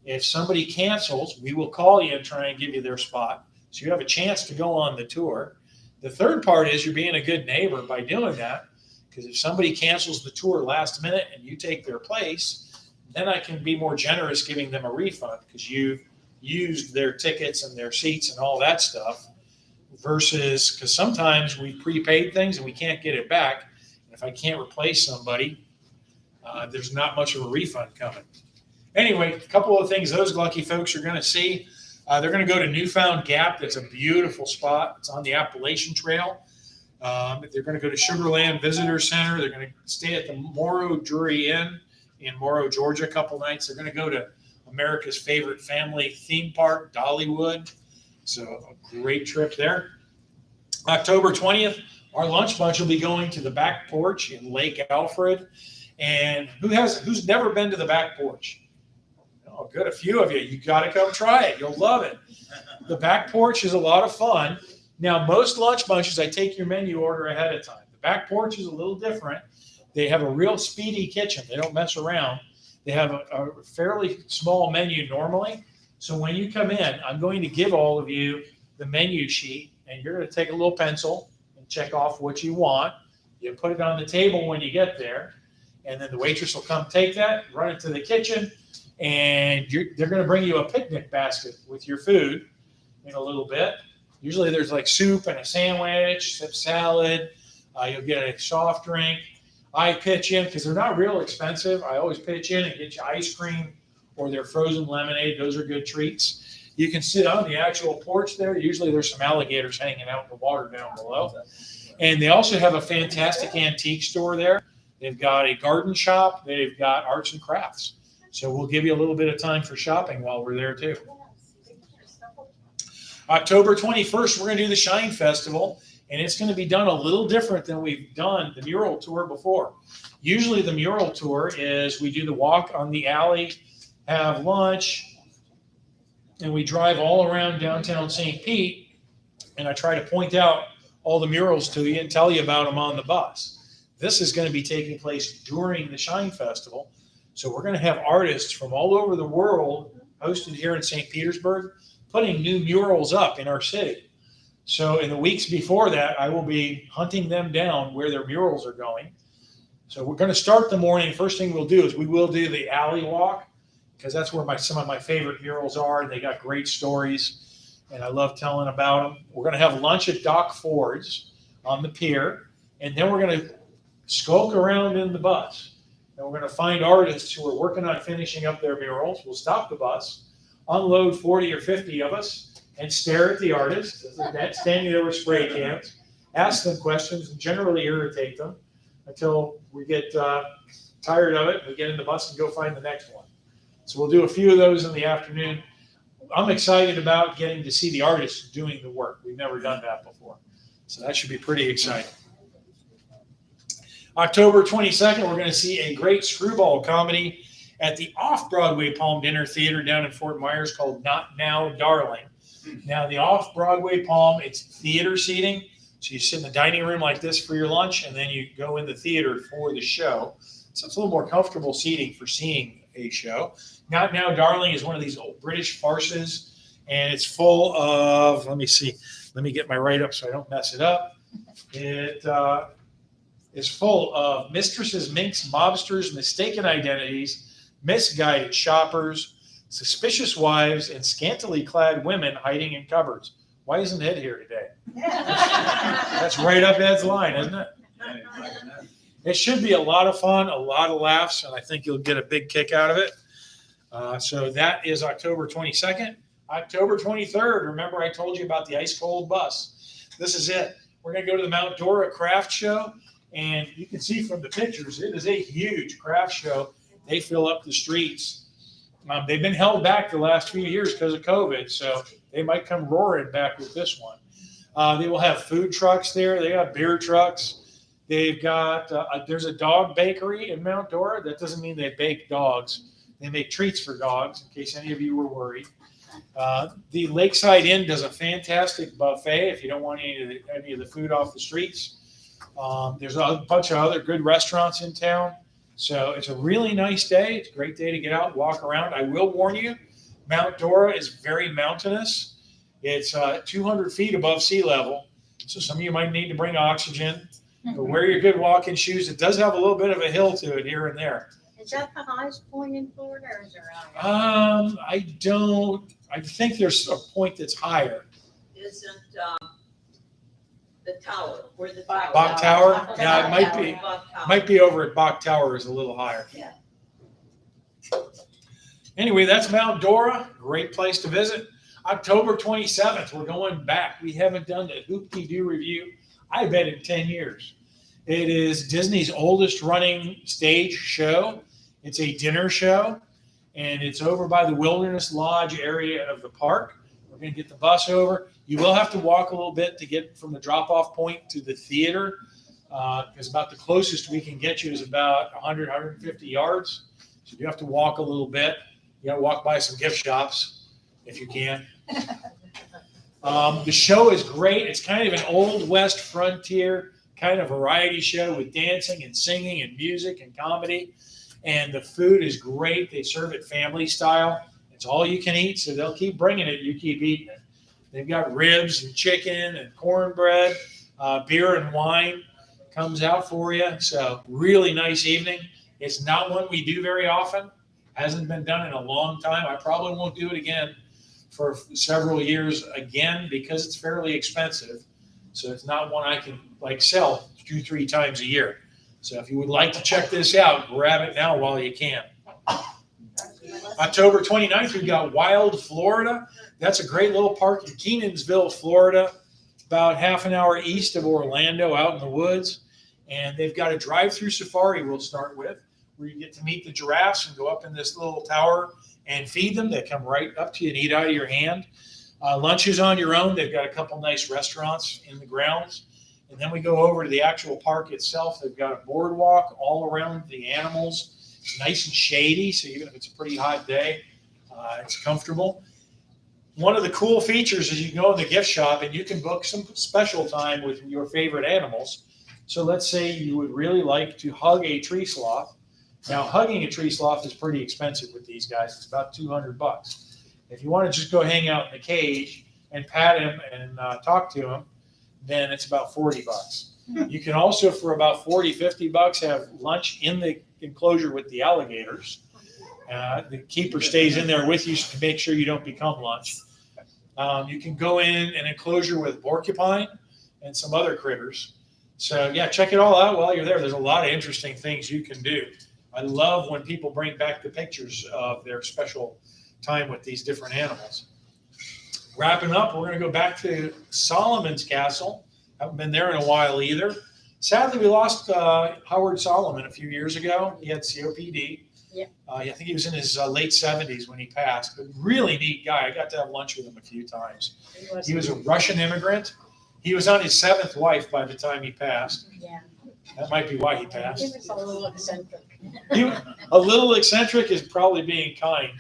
If somebody cancels, we will call you and try and give you their spot, so you have a chance to go on the tour. The third part is you're being a good neighbor by doing that, because if somebody cancels the tour last minute and you take their place, then I can be more generous giving them a refund because you've used their tickets and their seats and all that stuff, versus because sometimes we prepaid things and we can't get it back. And if I can't replace somebody, there's not much of a refund coming. Anyway, a couple of things those lucky folks are going to see. They're going to go to Newfound Gap. That's a beautiful spot. It's on the Appalachian Trail. They're going to go to Sugarland Visitor Center. They're going to stay at the Morrow Drury Inn in Morrow, Georgia, a couple nights. They're going to go to America's favorite family theme park, Dollywood. So a great trip there. October 20th, our lunch bunch will be going to the Back Porch in Lake Alfred. And who's never been to the Back Porch? Oh, good. A few of you. You got to come try it. You'll love it. The Back Porch is a lot of fun. Now, most lunch bunches, I take your menu order ahead of time. The Back Porch is a little different. They have a real speedy kitchen. They don't mess around. They have a fairly small menu normally. So when you come in, I'm going to give all of you the menu sheet, and you're going to take a little pencil and check off what you want. You put it on the table when you get there, and then the waitress will come take that, run it to the kitchen, and they're going to bring you a picnic basket with your food in a little bit. Usually there's like soup and a sandwich, some salad. You'll get a soft drink. I pitch in because they're not real expensive. I always pitch in and get you ice cream or their frozen lemonade. Those are good treats. You can sit on the actual porch there. Usually there's some alligators hanging out in the water down below. And they also have a fantastic antique store there. They've got a garden shop. They've got arts and crafts. So we'll give you a little bit of time for shopping while we're there too. October 21st, we're going to do the Shine Festival. And it's going to be done a little different than we've done the mural tour before. Usually the mural tour is we do the walk on the alley, have lunch, and we drive all around downtown St. Pete, and I try to point out all the murals to you and tell you about them on the bus. This is going to be taking place during the Shine Festival. So we're going to have artists from all over the world hosted here in St. Petersburg putting new murals up in our city. So in the weeks before that, I will be hunting them down where their murals are going. So we're going to start the morning. First thing we'll do is we will do the alley walk because that's where some of my favorite murals are. They got great stories, and I love telling about them. We're going to have lunch at Doc Ford's on the pier, and then we're going to skulk around in the bus. And we're going to find artists who are working on finishing up their murals. We'll stop the bus, unload 40 or 50 of us, and stare at the artists standing there with spray cans, ask them questions, and generally irritate them until we get tired of it. We get in the bus and go find the next one. So we'll do a few of those in the afternoon. I'm excited about getting to see the artists doing the work. We've never done that before. So that should be pretty exciting. October 22nd, we're going to see a great screwball comedy at the Off-Broadway Palm Dinner Theater down in Fort Myers called Not Now, Darling. Now, the Off-Broadway Palm, it's theater seating, So you sit in the dining room like this for your lunch, and then you go in the theater for the show. So it's a little more comfortable seating for seeing a show. Not Now, Darling is one of these old British farces, and it's full of, let me see, let me get my write-up so I don't mess it up. It is full of mistresses, minks, mobsters, mistaken identities, misguided shoppers, suspicious wives, and scantily clad women hiding in cupboards. Why isn't Ed here today? That's right up Ed's line, isn't it? It should be a lot of fun, a lot of laughs, and I think you'll get a big kick out of it. So that is October 22nd. October 23rd, remember I told you about the ice cold bus. This is it. We're going to go to the Mount Dora Craft Show, and you can see from the pictures, it is a huge craft show. They fill up the streets. They've been held back the last few years because of COVID, so they might come roaring back with this one. They will have food trucks there. They got beer trucks. They've got, there's a dog bakery in Mount Dora. That doesn't mean they bake dogs. They make treats for dogs, in case any of you were worried. The Lakeside Inn does a fantastic buffet if you don't want any of the food off the streets. There's a bunch of other good restaurants in town. So it's a really nice day. It's a great day to get out and walk around. I will warn you, Mount Dora is very mountainous. It's 200 feet above sea level. So some of you might need to bring oxygen. But wear your good walking shoes. It does have a little bit of a hill to it here and there. Is that the highest point in Florida, or is there higher? I think there's a point that's higher. Isn't, the tower, where the tower? Bach Tower? Yeah, it might be. Bach Tower. Might be over at Bach Tower is a little higher. Yeah. Anyway, that's Mount Dora. Great place to visit. October 27th, we're going back. We haven't done the Hoop-Dee-Doo review, I bet, in 10 years. It is Disney's oldest running stage show. It's a dinner show, and it's over by the Wilderness Lodge area of the park. We're going to get the bus over. You will have to walk a little bit to get from the drop-off point to the theater, because about the closest we can get you is about 100, 150 yards. So you have to walk a little bit. You got to walk by some gift shops if you can. The show is great. It's kind of an old West frontier kind of variety show with dancing and singing and music and comedy. And the food is great. They serve it family style. It's all you can eat, so they'll keep bringing it. You keep eating it. They've got ribs and chicken and cornbread, beer and wine comes out for you. So really nice evening. It's not one we do very often. Hasn't been done in a long time. I probably won't do it again for several years again because it's fairly expensive. So it's not one I can sell 2-3 times a year. So if you would like to check this out, grab it now while you can. October 29th, we've got Wild Florida. That's a great little park in Kenansville, Florida, about half an hour east of Orlando, out in the woods. And they've got a drive-through safari we'll start with, where you get to meet the giraffes and go up in this little tower and feed them. They come right up to you and eat out of your hand. Lunch is on your own. They've got a couple nice restaurants in the grounds. And then we go over to the actual park itself. They've got a boardwalk all around the animals. It's nice and shady, so even if it's a pretty hot day, it's comfortable. One of the cool features is you can go in the gift shop and you can book some special time with your favorite animals. So let's say you would really like to hug a tree sloth. Now, hugging a tree sloth is pretty expensive with these guys. It's about $200. If you want to just go hang out in the cage and pat him and talk to him, then it's about $40. You can also, for about $40, $50, have lunch in the enclosure with the alligators. The keeper stays in there with you to make sure you don't become lunch. You can go in an enclosure with porcupine and some other critters. So yeah, check it all out while you're there. There's a lot of interesting things you can do. I love when people bring back the pictures of their special time with these different animals. Wrapping up, we're going to go back to Solomon's Castle. Haven't been there in a while either. Sadly, we lost Howard Solomon a few years ago. He had COPD. Yeah. I think he was in his late 70s when he passed, but really neat guy. I got to have lunch with him a few times. He was a Russian immigrant. He was on his 7th wife by the time he passed. Yeah. That might be why he He passed. was a little eccentric. A little eccentric is probably being kind,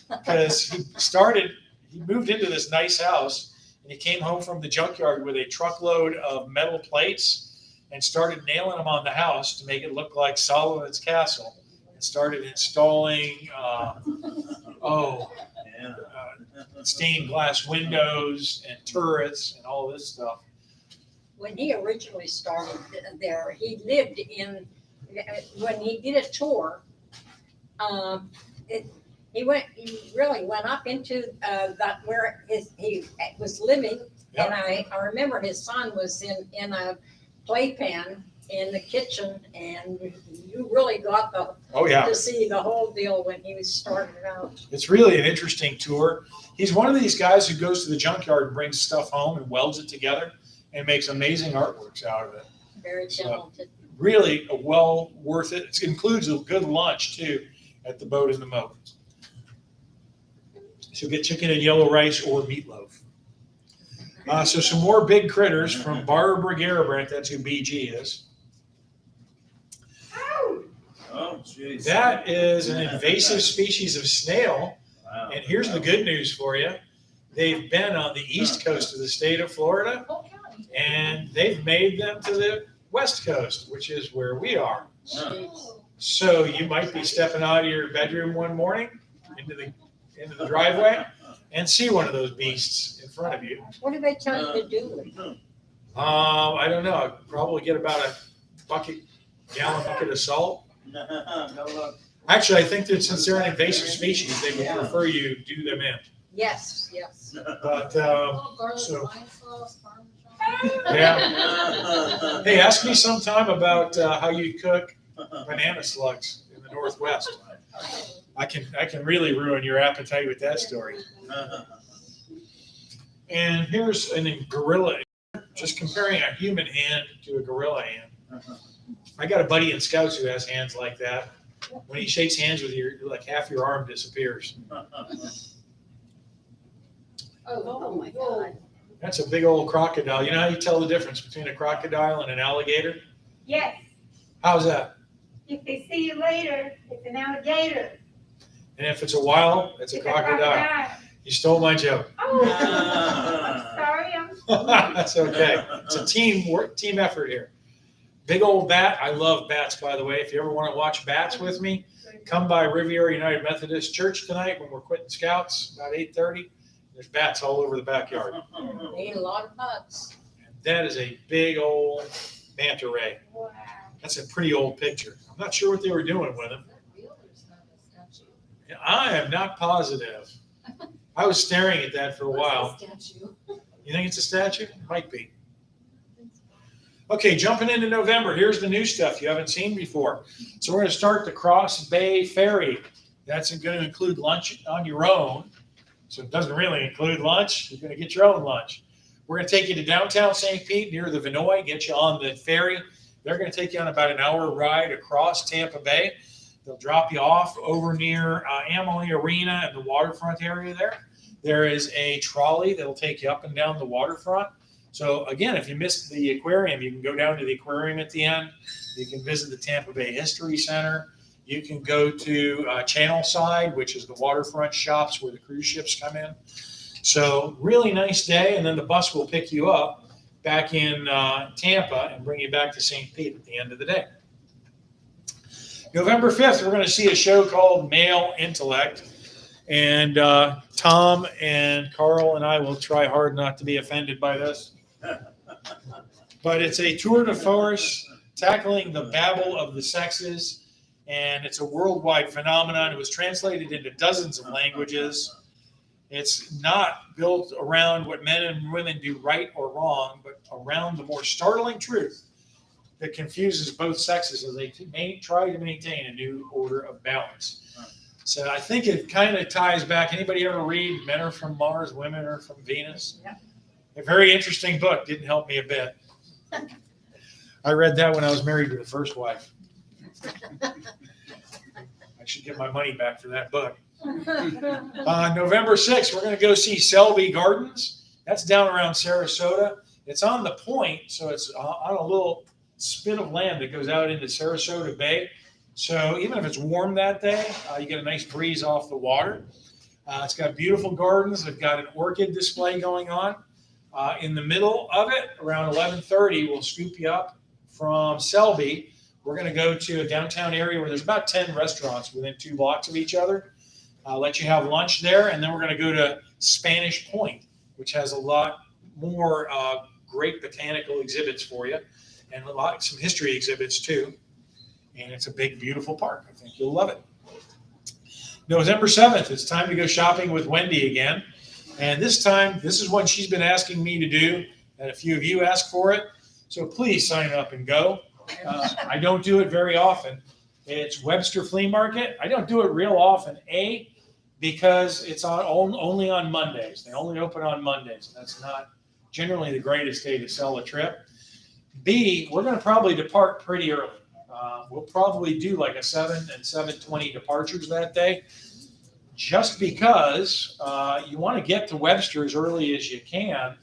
because he moved into this nice house and he came home from the junkyard with a truckload of metal plates and started nailing them on the house to make it look like Solomon's Castle, and started installing stained glass windows and turrets and all this stuff. When he originally started there, he lived in, when he did a tour, he really went up into that where he was living. Yep. And I remember his son was in a playpen in the kitchen, and you really got to see the whole deal when he was starting out. It's really an interesting tour. He's one of these guys who goes to the junkyard and brings stuff home and welds it together and makes amazing artworks out of it. Very talented. Really well worth it. It includes a good lunch too at the Boat in the Moat. So get chicken and yellow rice or meatloaf. So some more big critters from Barbara Garabrandt. That's who BG is. Oh, jeez. That is an invasive species of snail. Wow. And here's the good news for you. They've been on the east coast of the state of Florida, and they've made them to the west coast, which is where we are. So you might be stepping out of your bedroom one morning into the driveway and see one of those beasts in front of you. What do they tell you to do with it? I don't know. I'd probably get about a gallon bucket of salt. Go look. Actually, I think that since they're an invasive species, they would prefer you do them in. Yes. But Little garlic so- wine sauce, Parmesan. yeah. Hey, ask me sometime about how you cook banana slugs in the Northwest. I can really ruin your appetite with that story. And here's a gorilla. Just comparing a human hand to a gorilla hand. I got a buddy in Scouts who has hands like that. When he shakes hands with you, like half your arm disappears. Oh my God. That's a big old crocodile. You know how you tell the difference between a crocodile and an alligator? Yes, How's that? if they see you later, it's an alligator. And if it's a wild, it's a crocodile. You stole my joke. Oh, I'm sorry, That's okay. It's a team effort here. Big old bat. I love bats, by the way. If you ever want to watch bats with me, come by Riviera United Methodist Church tonight when we're quitting Scouts, about 8:30. There's bats all over the backyard. They eat a lot of nuts. That is a big old manta ray. Wow. That's a pretty old picture. I'm not sure what they were doing with him. Is that real or is that a statue? I am not positive. I was staring at that for a while. What's a statue? You think it's a statue? It might be. Okay, jumping into November, here's the new stuff you haven't seen before. So we're going to start the Cross Bay Ferry. That's going to include lunch on your own. So it doesn't really include lunch. You're going to get your own lunch. We're going to take you to downtown St. Pete near the Vinoy, get you on the ferry. They're going to take you on about an hour ride across Tampa Bay. They'll drop you off over near Amalie Arena and the waterfront area there. There is a trolley that'll take you up and down the waterfront. So again, if you missed the aquarium, you can go down to the aquarium at the end. You can visit the Tampa Bay History Center. You can go to Channel Side, which is the waterfront shops where the cruise ships come in. So really nice day, and then the bus will pick you up back in Tampa and bring you back to St. Pete at the end of the day. November 5th, we're going to see a show called Male Intellect. And Tom and Carl and I will try hard not to be offended by this. But it's a tour de force tackling the babble of the sexes. And it's a worldwide phenomenon. It was translated into dozens of languages. It's not built around what men and women do right or wrong, but around the more startling truth that confuses both sexes as they try to maintain a new order of balance. So I think it kind of ties back. Anybody ever read Men Are From Mars, Women Are From Venus? Yeah. A very interesting book. Didn't help me a bit. I read that when I was married to the first wife. I should get my money back for that book. November 6th, we're going to go see Selby Gardens. That's down around Sarasota. It's on the point, so it's on a little spit of land that goes out into Sarasota Bay. So even if it's warm that day, you get a nice breeze off the water. It's got beautiful gardens. They've got an orchid display going on. In the middle of it, around 11:30, we'll scoop you up from Selby. We're going to go to a downtown area where there's about 10 restaurants within 2 blocks of each other. Let you have lunch there, and then we're going to go to Spanish Point, which has a lot more great botanical exhibits for you, and some history exhibits too. And it's a big, beautiful park. I think you'll love it. November 7th, it's time to go shopping with Wendy again. And this time, this is what she's been asking me to do, and a few of you asked for it. So please sign up and go. I don't do it very often. It's Webster Flea Market. I don't do it real often, because it's only on Mondays. They only open on Mondays. That's not generally the greatest day to sell a trip. B, we're going to probably depart pretty early. We'll probably do like a 7 and 7:20 departures that day, just because you want to get to Webster as early as you can,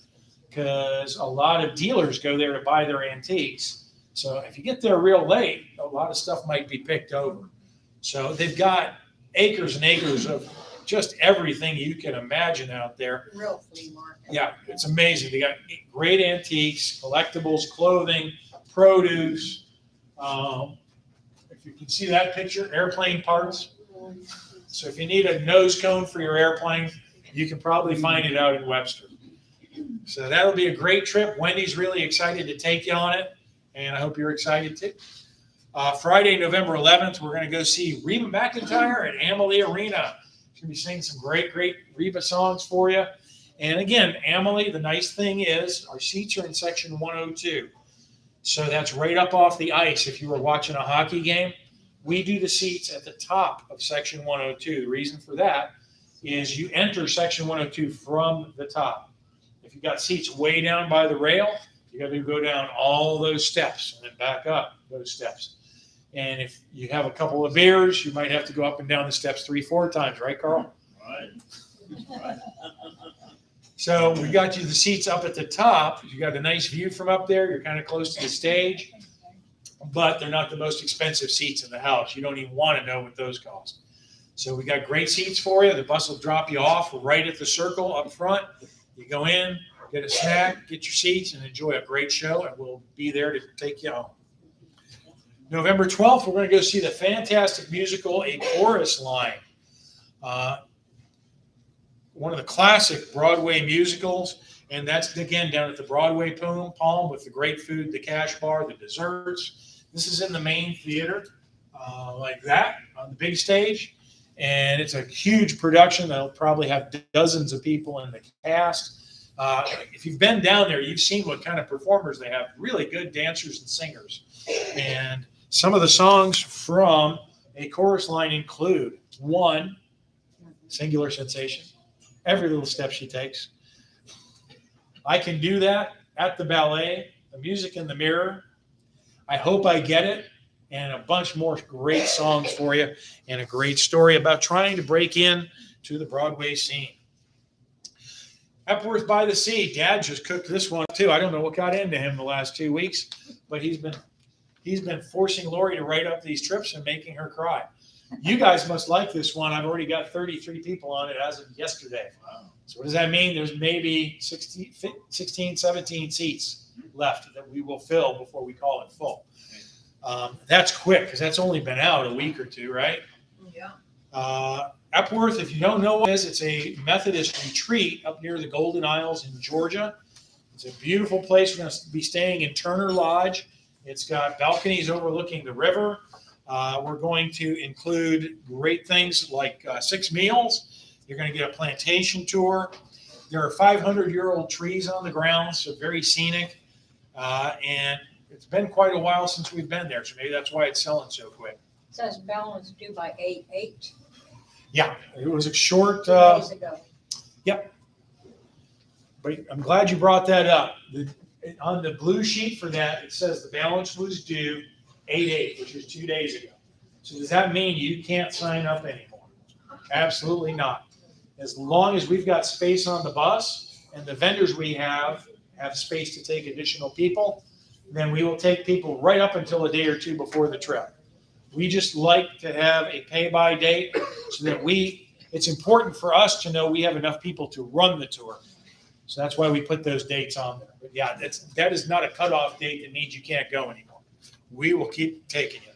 because a lot of dealers go there to buy their antiques. So if you get there real late, a lot of stuff might be picked over. So they've got acres and acres of just everything you can imagine out there. Real flea market. Yeah, it's amazing. They got great antiques, collectibles, clothing, produce. If you can see that picture, airplane parts. So if you need a nose cone for your airplane, you can probably find it out in Webster. So that'll be a great trip. Wendy's really excited to take you on it, and I hope you're excited too. Friday, November 11th, we're going to go see Reba McEntire at Amalie Arena. She's going to be singing some great, great Reba songs for you. And again, Amalie, the nice thing is our seats are in section 102. So that's right up off the ice if you were watching a hockey game. We do the seats at the top of section 102. The reason for that is you enter section 102 from the top. If you've got seats way down by the rail, you got to go down all those steps and then back up those steps. And if you have a couple of beers, you might have to go up and down the steps 3-4 times, right, Carl? Right. So we got you the seats up at the top. You got a nice view from up there. You're kind of close to the stage, but they're not the most expensive seats in the house. You don't even want to know what those cost. So we got great seats for you. The bus will drop you off right at the circle up front. You go in, get a snack, get your seats, and enjoy a great show, and we'll be there to take you home. November 12th, we're going to go see the fantastic musical, A Chorus Line. One of the classic Broadway musicals, and that's, again, down at the Broadway Palm with the great food, the cash bar, the desserts. This is in the main theater, like that, on the big stage, and it's a huge production that'll probably have dozens of people in the cast. If you've been down there, you've seen what kind of performers they have, really good dancers and singers. And some of the songs from A Chorus Line include one, Singular Sensation, Every Little Step She Takes, I Can Do That, At the Ballet, The Music in the Mirror, I Hope I Get It, and a bunch more great songs for you, and a great story about trying to break in to the Broadway scene. Epworth by the Sea, Dad just cooked this one too. I don't know what got into him the last 2 weeks, but he's been forcing Lori to write up these trips and making her cry. You guys must like this one. I've already got 33 people on it as of yesterday. Wow. So what does that mean? There's maybe 16, 17 seats left that we will fill before we call it full. That's quick because that's only been out a week or two, right? Yeah. Epworth, if you don't know what it is, it's a Methodist retreat up near the Golden Isles in Georgia. It's a beautiful place. We're going to be staying in Turner Lodge. It's got balconies overlooking the river. We're going to include great things like 6 meals. You're going to get a plantation tour. There are 500-year-old trees on the ground, so very scenic. And it's been quite a while since we've been there, so maybe that's why it's selling so quick. It says balance due by 8/8. Yeah, it was a short. 2 days ago. Yep. But I'm glad you brought that up. On the blue sheet for that, it says the balance was due 8/8, which was 2 days ago. So does that mean you can't sign up anymore? Absolutely not. As long as we've got space on the bus and the vendors we have space to take additional people, then we will take people right up until a day or two before the trip. We just like to have a pay-by date so that it's important for us to know we have enough people to run the tour. So that's why we put those dates on there. But yeah, that is not a cutoff date that means you can't go anymore. We will keep taking you.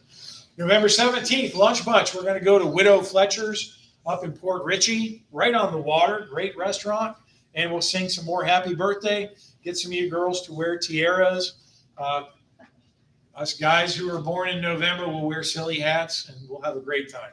November 17th, Lunch Bunch. We're going to go to Widow Fletcher's up in Port Richey, right on the water. Great restaurant. And we'll sing some more happy birthday. Get some of you girls to wear tiaras. Us guys who are born in November will wear silly hats, and we'll have a great time.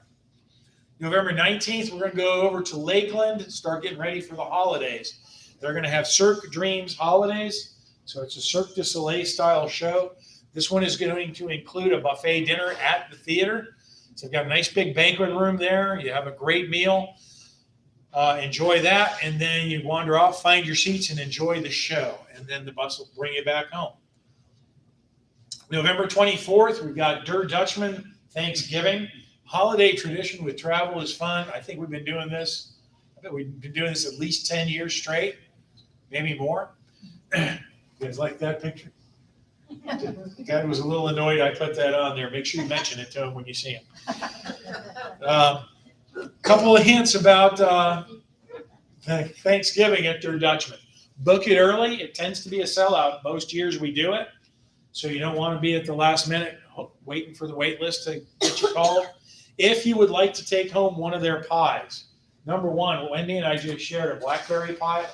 November 19th, we're going to go over to Lakeland and start getting ready for the holidays. They're going to have Cirque Dreams Holidays. So it's a Cirque du Soleil style show. This one is going to include a buffet dinner at the theater. So they've got a nice big banquet room there. You have a great meal. Enjoy that. And then you wander off, find your seats, and enjoy the show. And then the bus will bring you back home. November 24th, we've got Der Dutchman Thanksgiving. Holiday tradition with travel is fun. I think we've been doing this. I bet we've been doing this at least 10 years straight, maybe more. You guys like that picture? Dad was a little annoyed I put that on there. Make sure you mention it to him when you see him. Couple of hints about Thanksgiving at Der Dutchman. Book it early. It tends to be a sellout. Most years we do it. So you don't want to be at the last minute waiting for the wait list to get you called. If you would like to take home one of their pies, number one, Wendy and I just shared a blackberry pie,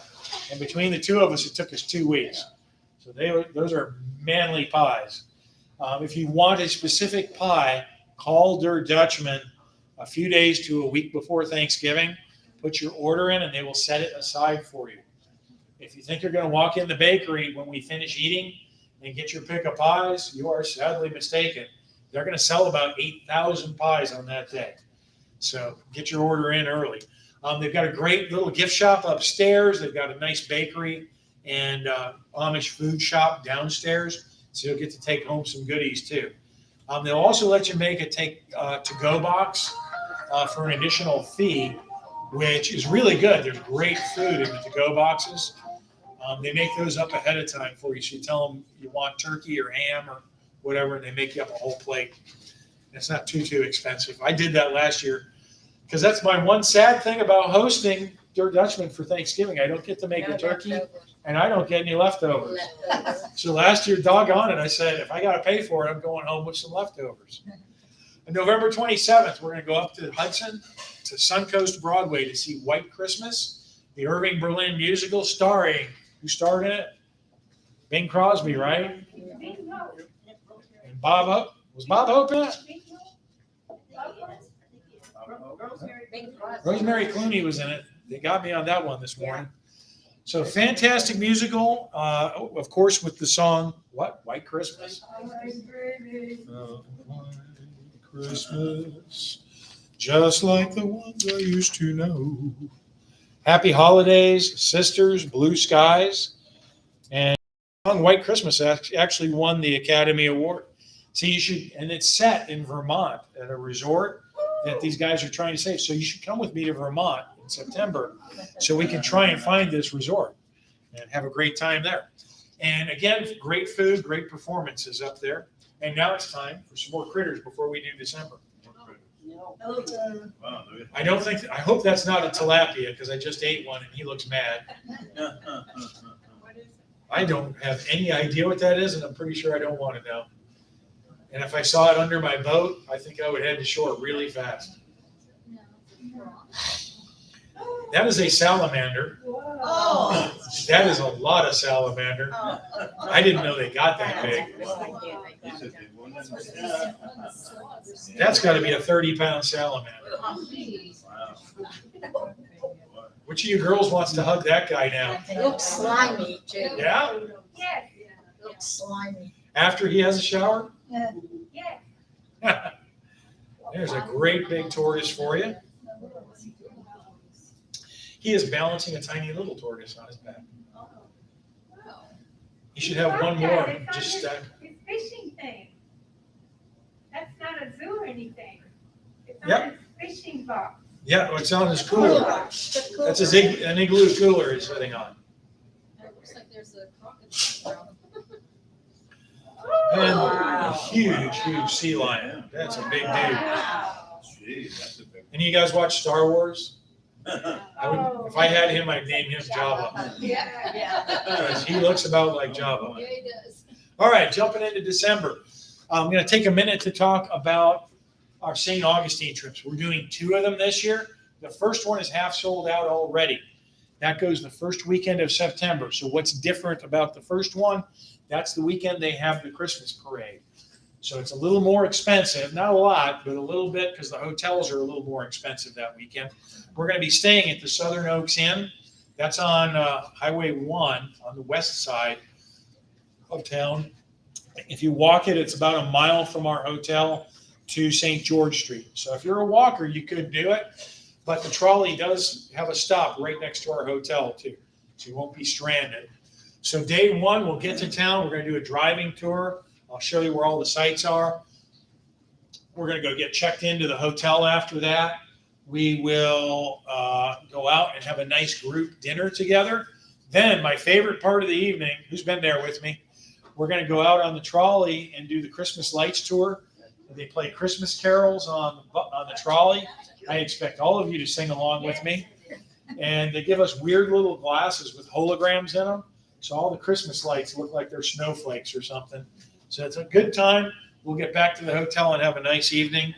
and between the two of us, it took us 2 weeks. So those are manly pies. If you want a specific pie, call Der Dutchman a few days to a week before Thanksgiving. Put your order in, and they will set it aside for you. If you think you're going to walk in the bakery when we finish eating and get your pick of pies, you are sadly mistaken. They're going to sell about 8,000 pies on that day. So get your order in early. They've got a great little gift shop upstairs. They've got a nice bakery and Amish food shop downstairs. So you'll get to take home some goodies too. They'll also let you make a to-go box for an additional fee, which is really good. There's great food in the to-go boxes. They make those up ahead of time for you. So you tell them you want turkey or ham or whatever, and they make you up a whole plate. It's not too expensive. I did that last year because that's my one sad thing about hosting Der Dutchman for Thanksgiving. I don't get to make the turkey, and I don't get any leftovers. So last year, doggone it, I said, if I got to pay for it, I'm going home with some leftovers. On November 27th, we're going to go up to Hudson to Suncoast Broadway to see White Christmas, the Irving Berlin musical starring, who starred in it? Bing Crosby, right? And Bob Hope. Was Bob Hope in it? Rosemary Clooney was in it. They got me on that one this morning. So fantastic musical, of course, with the song, what? White Christmas. White Christmas, just like the ones I used to know. Happy Holidays, Sisters, Blue Skies, and White Christmas actually won the Academy Award. So you should, and it's set in Vermont at a resort that these guys are trying to save. So you should come with me to Vermont in September so we can try and find this resort and have a great time there. And again, great food, great performances up there. And now it's time for some more critters before we do December. I hope that's not a tilapia because I just ate one and he looks mad. I don't have any idea what that is, and I'm pretty sure I don't want to know. And if I saw it under my boat, I think I would head to shore really fast. That is a salamander. Oh. That is a lot of salamander. I didn't know they got that big. That's got to be a 30-pound salamander. Which of you girls wants to hug that guy now? It looks slimy too. Yeah? Yes, It looks slimy. After he has a shower? yes. There's a great big tortoise for you. He is balancing a tiny little tortoise on his back. You should have one more. Just It's fishing thing. That's not a zoo or anything. It's on Yep. his fishing box. yeah, it's on his cooler. That's an igloo cooler he's sitting on. It looks like there's a crocodile. And Wow. a huge sea lion. That's a big dude. Wow. Jeez, that's a big Any of you guys watch Star Wars? If I had him, I'd name him Java. Yeah. Because he looks about like Java. Yeah, he does. All right, jumping into December. I'm going to take a minute to talk about our St. Augustine trips. We're doing 2 of them this year. The first one is half sold out already. That goes the first weekend of September. So what's different about the first one? That's the weekend they have the Christmas parade. So it's a little more expensive, not a lot, but a little bit because the hotels are a little more expensive that weekend. We're going to be staying at the Southern Oaks Inn. That's on Highway 1 on the west side of town. If you walk it, it's about a mile from our hotel to St. George Street. So if you're a walker, you could do it, but the trolley does have a stop right next to our hotel too, so you won't be stranded. So day 1, we'll get to town. We're going to do a driving tour. I'll show you where all the sites are. We're going to go get checked into the hotel after that. We will go out and have a nice group dinner together. Then my favorite part of the evening, who's been there with me? We're going to go out on the trolley and do the Christmas lights tour. They play Christmas carols on the trolley. I expect all of you to sing along with me. And they give us weird little glasses with holograms in them. So all the Christmas lights look like they're snowflakes or something. So it's a good time. We'll get back to the hotel and have a nice evening.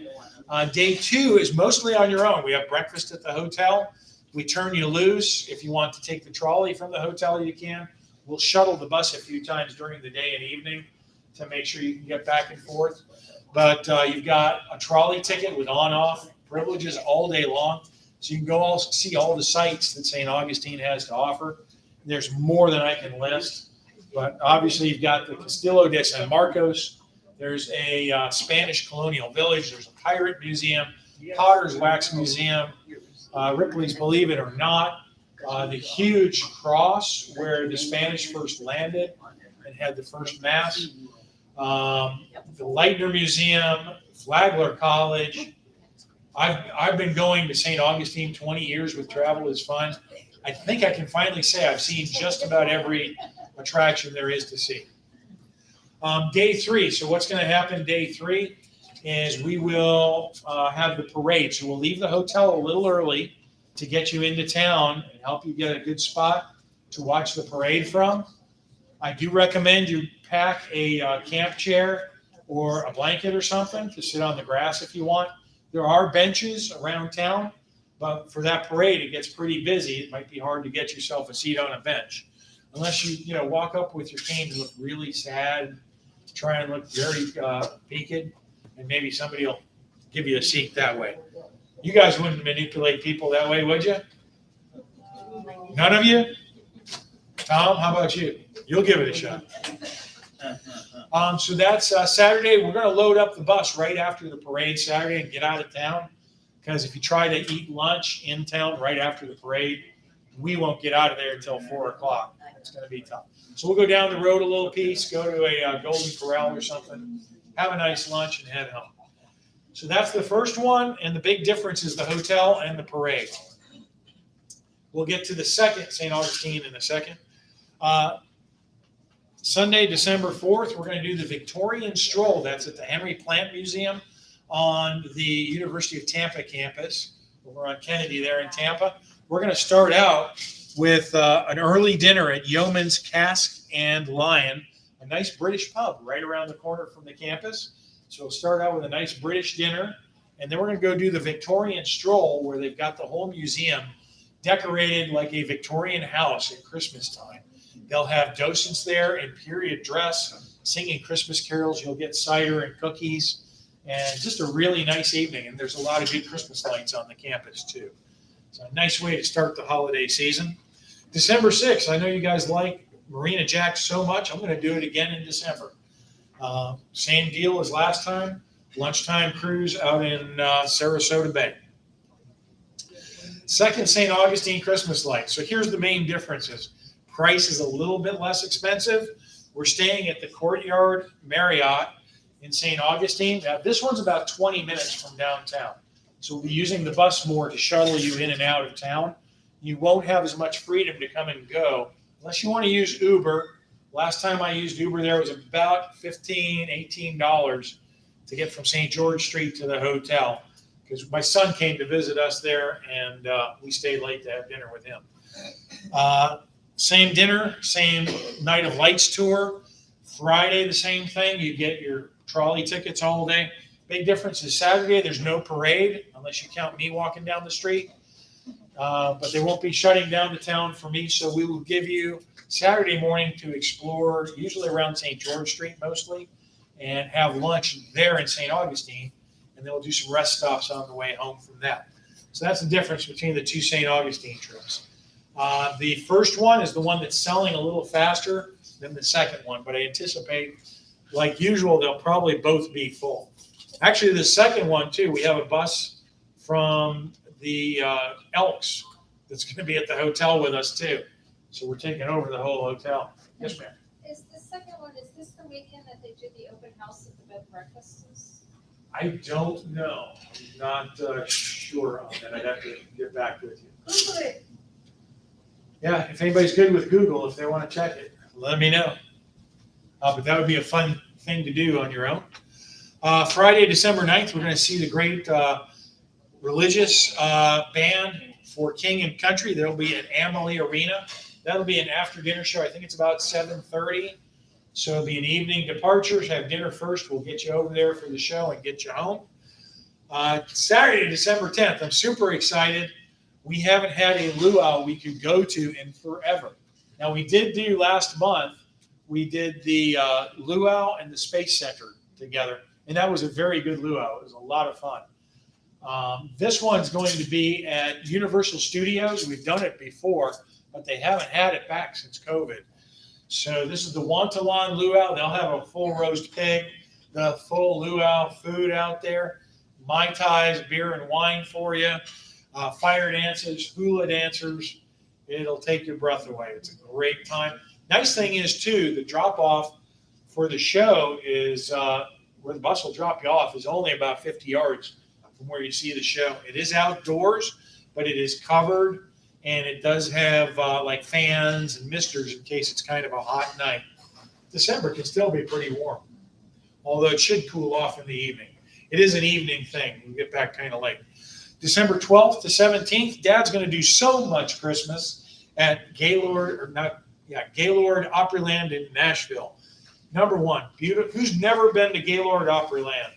Day 2 is mostly on your own. We have breakfast at the hotel. We turn you loose. If you want to take the trolley from the hotel, you can. We'll shuttle the bus a few times during the day and evening to make sure you can get back and forth. But you've got a trolley ticket with on-off privileges all day long. So you can go see all the sites that St. Augustine has to offer. There's more than I can list. But obviously you've got the Castillo de San Marcos. There's a Spanish colonial village. There's a pirate museum, Potter's Wax Museum, Ripley's Believe It or Not, the huge cross where the Spanish first landed and had the first mass, the Leitner Museum, Flagler College. I've been going to St. Augustine 20 years with Travel is Fun. I think I can finally say I've seen just about every attraction there is to see. Day 3. So what's going to happen day 3 is we will have the parade. So we'll leave the hotel a little early to get you into town and help you get a good spot to watch the parade from. I do recommend you pack a camp chair or a blanket or something to sit on the grass if you want. There are benches around town, but for that parade, it gets pretty busy. It might be hard to get yourself a seat on a bench. Unless you walk up with your cane and look really sad, try and look very peaked, and maybe somebody will give you a seat that way. You guys wouldn't manipulate people that way, would you? None of you? Tom, how about you? You'll give it a shot. So that's Saturday. We're going to load up the bus right after the parade Saturday and get out of town. Because if you try to eat lunch in town right after the parade, we won't get out of there until 4 o'clock. It's going to be tough. So we'll go down the road a little piece, go to a Golden Corral or something, have a nice lunch, and head home. So that's the first one, and the big difference is the hotel and the parade. We'll get to the second, St. Augustine, in a second. Sunday, December 4th, we're going to do the Victorian Stroll. That's at the Henry Plant Museum on the University of Tampa campus. We're on Kennedy there in Tampa. We're going to start out with an early dinner at Yeoman's Cask and Lion, a nice British pub right around the corner from the campus. So we'll start out with a nice British dinner, and then we're going to go do the Victorian Stroll, where they've got the whole museum decorated like a Victorian house at Christmas time. They'll have docents there in period dress singing Christmas carols. You'll get cider and cookies, and just a really nice evening. And there's a lot of good Christmas lights on the campus too. It's a nice way to start the holiday season. December 6th, I know you guys like Marina Jack so much. I'm going to do it again in December. Same deal as last time. Lunchtime cruise out in Sarasota Bay. Second, St. Augustine Christmas lights. So here's the main differences. Price is a little bit less expensive. We're staying at the Courtyard Marriott in St. Augustine. Now, this one's about 20 minutes from downtown. So we'll be using the bus more to shuttle you in and out of town. You won't have as much freedom to come and go unless you want to use Uber. Last time I used Uber there was about $15, $18 to get from St. George Street to the hotel. because my son came to visit us there, and we stayed late to have dinner with him. Same dinner, same Night of Lights tour. Friday, the same thing. You get your trolley tickets all day. Big difference is Saturday, there's no parade, unless you count me walking down the street. But they won't be shutting down the town for me, so we will give you Saturday morning to explore, usually around St. George Street mostly, and have lunch there in St. Augustine, and then we'll do some rest stops on the way home from that. So that's the difference between the two St. Augustine trips. The first one is the one that's selling a little faster than the second one, but I anticipate, like usual, they'll probably both be full. Actually, the second one too, we have a bus from the Elks that's going to be at the hotel with us too. So we're taking over the whole hotel. Yes, ma'am. Is the second one, is this the weekend that they do the open house at the bed and breakfasts? I don't know. I'm not sure on that. I'd have to get back with you. Google it. Yeah, if anybody's good with Google, if they want to check it, let me know. But that would be a fun thing to do on your own. Friday, December 9th, we're going to see the great religious band for King and Country. They'll be at Amalie Arena. That'll be an after dinner show. I think it's about 7:30. So it'll be an evening departure. Have dinner first. We'll get you over there for the show and get you home. Saturday, December 10th. I'm super excited. We haven't had a luau we could go to in forever. Now, we did do last month, we did the luau and the Space Center together, and that was a very good luau. It was a lot of fun. This one's going to be at Universal Studios. We've done it before, but they haven't had it back since COVID. So this is the Wantalon luau. They'll have a full roast pig, the full luau food out there, Mai Tais, beer and wine for you, fire dances, hula dancers. It'll take your breath away. It's a great time. Nice thing is, too, the drop-off for the show is where the bus will drop you off is only about 50 yards from where you see the show. It is outdoors, but it is covered, and it does have like fans and misters in case it's kind of a hot night. December can still be pretty warm, although it should cool off in the evening. It is an evening thing. We get back kind of late. December 12th to 17th, Dad's going to do so much Christmas at Gaylord Opryland in Nashville. Number one, beautiful. Who's never been to Gaylord Opryland?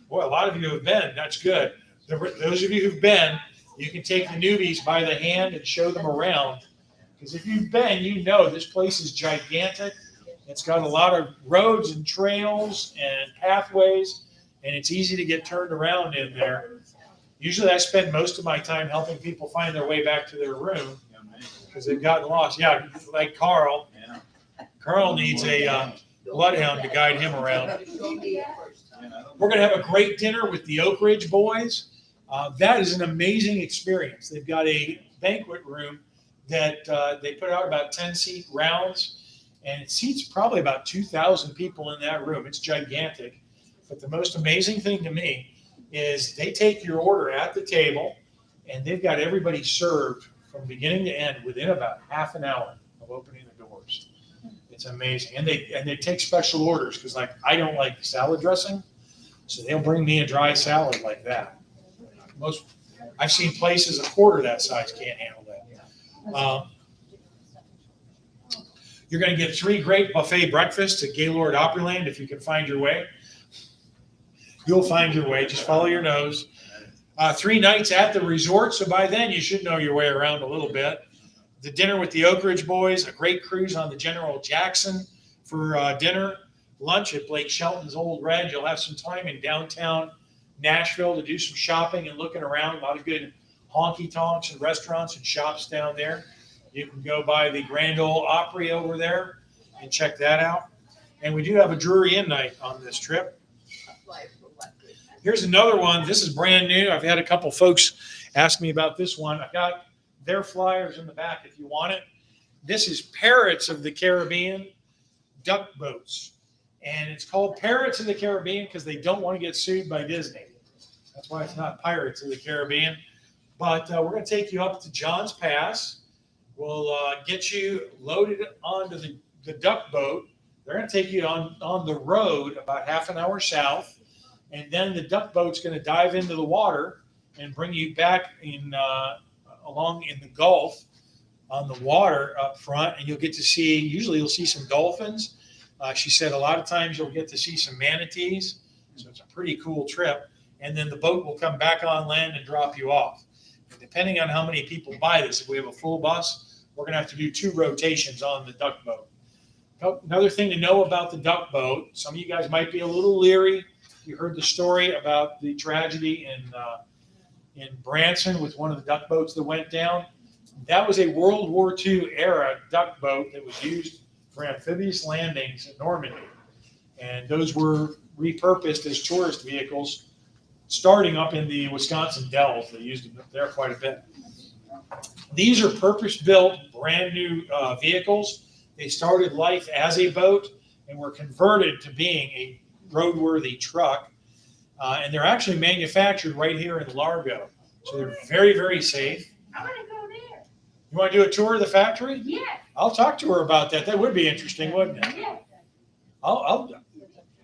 Boy, a lot of you have been. That's good. Those of you who've been, you can take the newbies by the hand and show them around. Because if you've been, you know this place is gigantic. It's got a lot of roads and trails and pathways, and it's easy to get turned around in there. Usually I spend most of my time helping people find their way back to their room because they've gotten lost. Yeah, like Carl. Carl needs a bloodhound to guide him around. We're going to have a great dinner with the Oak Ridge boys. That is an amazing experience. They've got a banquet room that they put out about 10-seat rounds, and it seats probably about 2,000 people in that room. It's gigantic. But the most amazing thing to me is they take your order at the table, and they've got everybody served from beginning to end within about half an hour of opening the doors. It's amazing. And they take special orders because, like, I don't like salad dressing, so they'll bring me a dry salad like that. I've seen places a quarter that size can't handle that. You're going to get 3 great buffet breakfasts at Gaylord Opryland if you can find your way. You'll find your way. Just follow your nose. 3 nights at the resort, so by then you should know your way around a little bit. The dinner with the Oak Ridge boys, a great cruise on the General Jackson for dinner. Lunch at Blake Shelton's Old Red. You'll have some time in downtown Nashville to do some shopping and looking around. A lot of good honky-tonks and restaurants and shops down there. You can go by the Grand Ole Opry over there and check that out. And we do have a Drury Inn night on this trip. Here's another one. This is brand new. I've had a couple folks ask me about this one. I've got their flyers in the back if you want it. This is Parrots of the Caribbean duck boats. And it's called Parrots of the Caribbean because they don't want to get sued by Disney. That's why it's not Pirates of the Caribbean. But we're going to take you up to John's Pass. We'll get you loaded onto the duck boat. They're going to take you on the road about half an hour south. and then the duck boat's going to dive into the water and bring you back along in the Gulf on the water up front, and you'll get to see. Usually, you'll see some dolphins. She said a lot of times you'll get to see some manatees, so it's a pretty cool trip. And then the boat will come back on land and drop you off. And depending on how many people buy this, if we have a full bus, we're going to have to do 2 rotations on the duck boat. Another thing to know about the duck boat, some of you guys might be a little leery. You heard the story about the tragedy in Branson with one of the duck boats that went down. That was a World War II era duck boat that was used for amphibious landings in Normandy. And those were repurposed as tourist vehicles, starting up in the Wisconsin Dells. They used them there quite a bit. These are purpose-built, brand new vehicles. They started life as a boat and were converted to being a roadworthy truck. And they're actually manufactured right here in Largo. So they're very, very safe. I want to go there. You want to do a tour of the factory? Yes, I'll talk to her about that. That would be interesting, wouldn't it? yes.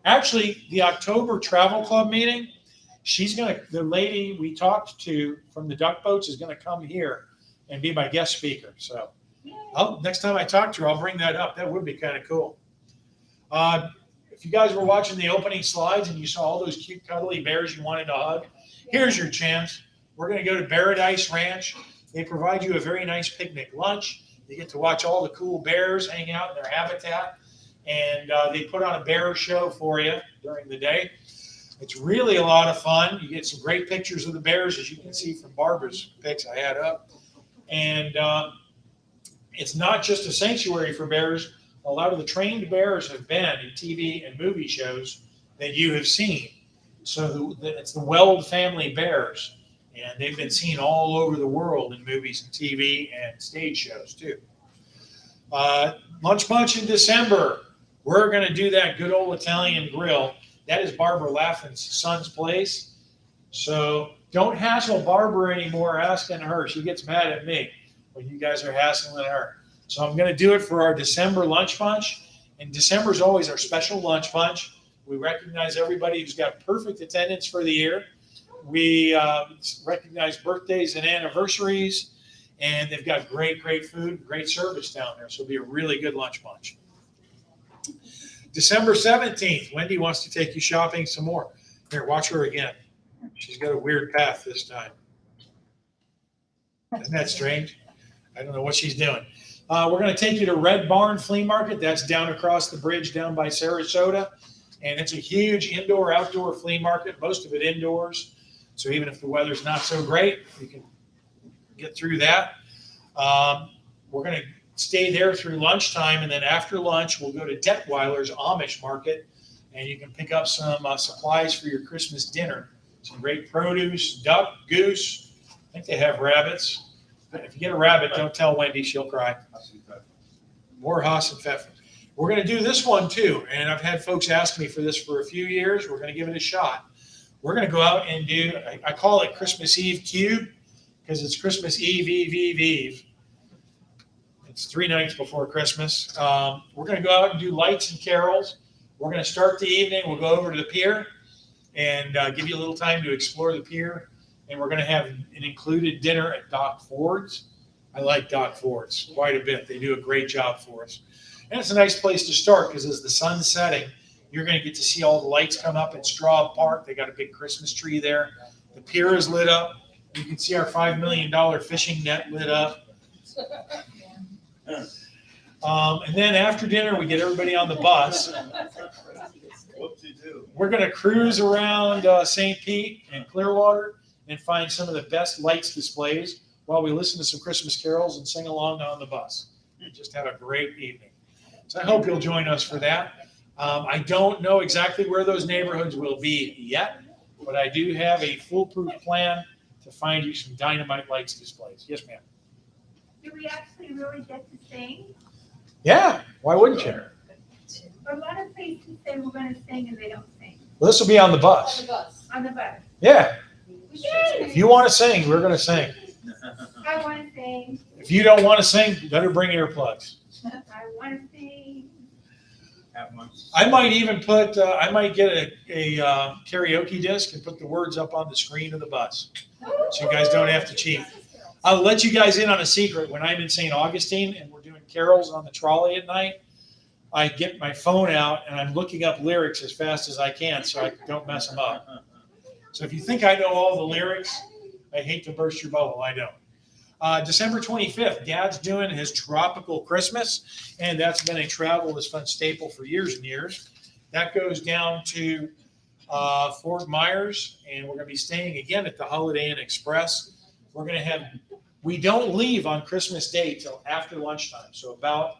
Actually, the October travel club meeting, the lady we talked to from the duck boats is going to come here and be my guest speaker. So next time I talk to her, I'll bring that up. That would be kind of cool. If you guys were watching the opening slides and you saw all those cute, cuddly bears you wanted to hug, here's your chance. We're going to go to Paradise Ranch. They provide you a very nice picnic lunch. You get to watch all the cool bears hang out in their habitat. And they put on a bear show for you during the day. It's really a lot of fun. You get some great pictures of the bears, as you can see from Barbara's pics I had up. And it's not just a sanctuary for bears. A lot of the trained bears have been in TV and movie shows that you have seen. So it's the Weld family bears. And they've been seen all over the world in movies and TV and stage shows too. Lunch Bunch in December. We're going to do that good old Italian grill. That is Barbara Laughlin's son's place. So don't hassle Barbara anymore asking her. She gets mad at me when you guys are hassling her. So I'm going to do it for our December lunch bunch. And December is always our special lunch bunch. We recognize everybody who's got perfect attendance for the year. We recognize birthdays and anniversaries. And they've got great, great food, great service down there. So it'll be a really good lunch bunch. December 17th, Wendy wants to take you shopping some more. Here, watch her again. She's got a weird path this time. Isn't that strange? I don't know what she's doing. We're going to take you to Red Barn Flea Market. That's down across the bridge down by Sarasota. And it's a huge indoor-outdoor flea market, most of it indoors. So even if the weather's not so great, we can get through that. We're going to stay there through lunchtime, and then after lunch, we'll go to Detweiler's Amish Market, and you can pick up some supplies for your Christmas dinner. Some great produce, duck, goose. I think they have rabbits. But if you get a rabbit, don't tell Wendy, she'll cry. More Haas and Pfeffer. We're going to do this one too, and I've had folks ask me for this for a few years. We're going to give it a shot. We're going to go out and do, I call it Christmas Eve Cube, because it's Christmas Eve. It's 3 nights before Christmas. We're going to go out and do lights and carols. We're going to start the evening. We'll go over to the pier and give you a little time to explore the pier. And we're going to have an included dinner at Doc Ford's. I like Doc Ford's quite a bit. They do a great job for us. And it's a nice place to start because as the sun's setting, you're going to get to see all the lights come up at Straub Park. They got a big Christmas tree there. The pier is lit up. You can see our $5 million fishing net lit up. And then after dinner, we get everybody on the bus. We're going to cruise around St. Pete and Clearwater and find some of the best lights displays while we listen to some Christmas carols and sing along on the bus. We just have a great evening. So I hope you'll join us for that. I don't know exactly where those neighborhoods will be yet, but I do have a foolproof plan to find you some dynamite lights displays. Yes, ma'am. Do we actually really get to sing? Yeah, why wouldn't you? A lot of places say we're gonna sing and they don't sing Well, this will be on the On bus. the bus. on the bus. Yeah, Yay! if you want to sing, we're going to sing. I wanna sing, If you don't want to sing, you better bring earplugs. I wanna sing. Have one I might even put, I might get a karaoke disc and put the words up on the screen of the bus. So you guys don't have to cheat. I'll let you guys in on a secret. When I'm in St. Augustine and we're doing carols on the trolley at night, I get my phone out and I'm looking up lyrics as fast as I can so I don't mess them up. So if you think I know all the lyrics, I hate to burst your bubble. I don't. December 25th, Dad's doing his tropical Christmas, and that's been a travel is fun staple for years and years. That goes down to Fort Myers, and we're going to be staying again at the Holiday Inn Express. We're going to have, we don't leave on Christmas Day till after lunchtime, so about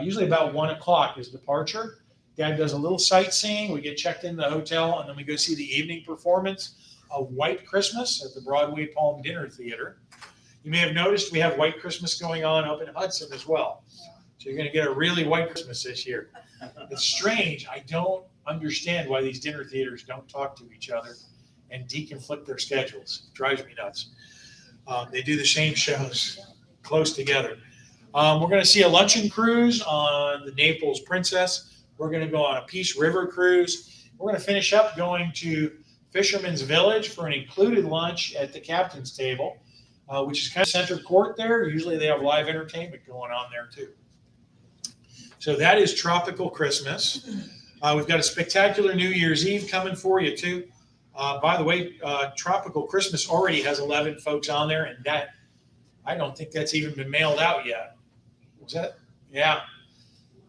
usually about 1 o'clock is departure. Dad does a little sightseeing. We get checked in the hotel, and then we go see the evening performance of White Christmas at the Broadway Palm Dinner Theater. You may have noticed we have White Christmas going on up in Hudson as well. So you're going to get a really white Christmas this year. It's strange. I don't understand why these dinner theaters don't talk to each other and deconflict their schedules. It drives me nuts. They do the same shows close together. We're going to see a luncheon cruise on the Naples Princess. We're going to go on a Peace River cruise. We're going to finish up going to Fisherman's Village for an included lunch at the captain's table, which is kind of center court there. Usually they have live entertainment going on there too. So that is Tropical Christmas. We've got a spectacular New Year's Eve coming for you too. By the way, Tropical Christmas already has 11 folks on there, and that I don't think that's even been mailed out yet. Was that? Yeah.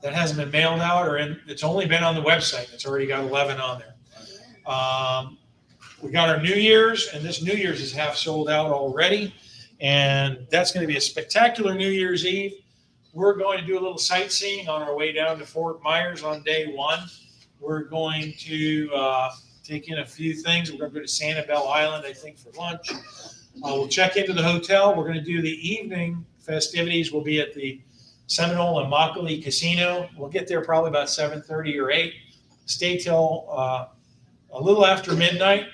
That hasn't been mailed out, it's only been on the website. It's already got 11 on there. We got our New Year's, and this New Year's is half sold out already. And that's going to be a spectacular New Year's Eve. We're going to do a little sightseeing on our way down to Fort Myers on day one. We're going to take in a few things. We're going to go to Sanibel Island, I think, for lunch. We'll check into the hotel. We're going to do the evening festivities. We'll be at the Seminole and Immokalee Casino. We'll get there probably about 7:30 or 8. Stay till a little after midnight,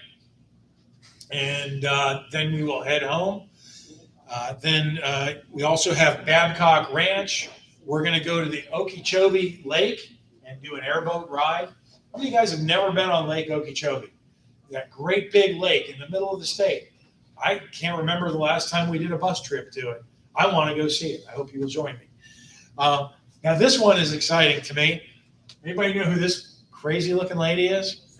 and then we will head home. Then we also have Babcock Ranch. We're going to go to the Okeechobee Lake and do an airboat ride. How many of you guys have never been on Lake Okeechobee? That great big lake in the middle of the state. I can't remember the last time we did a bus trip to it. I want to go see it. I hope you will join me. Now this one is exciting to me. Anybody know who this crazy looking lady is?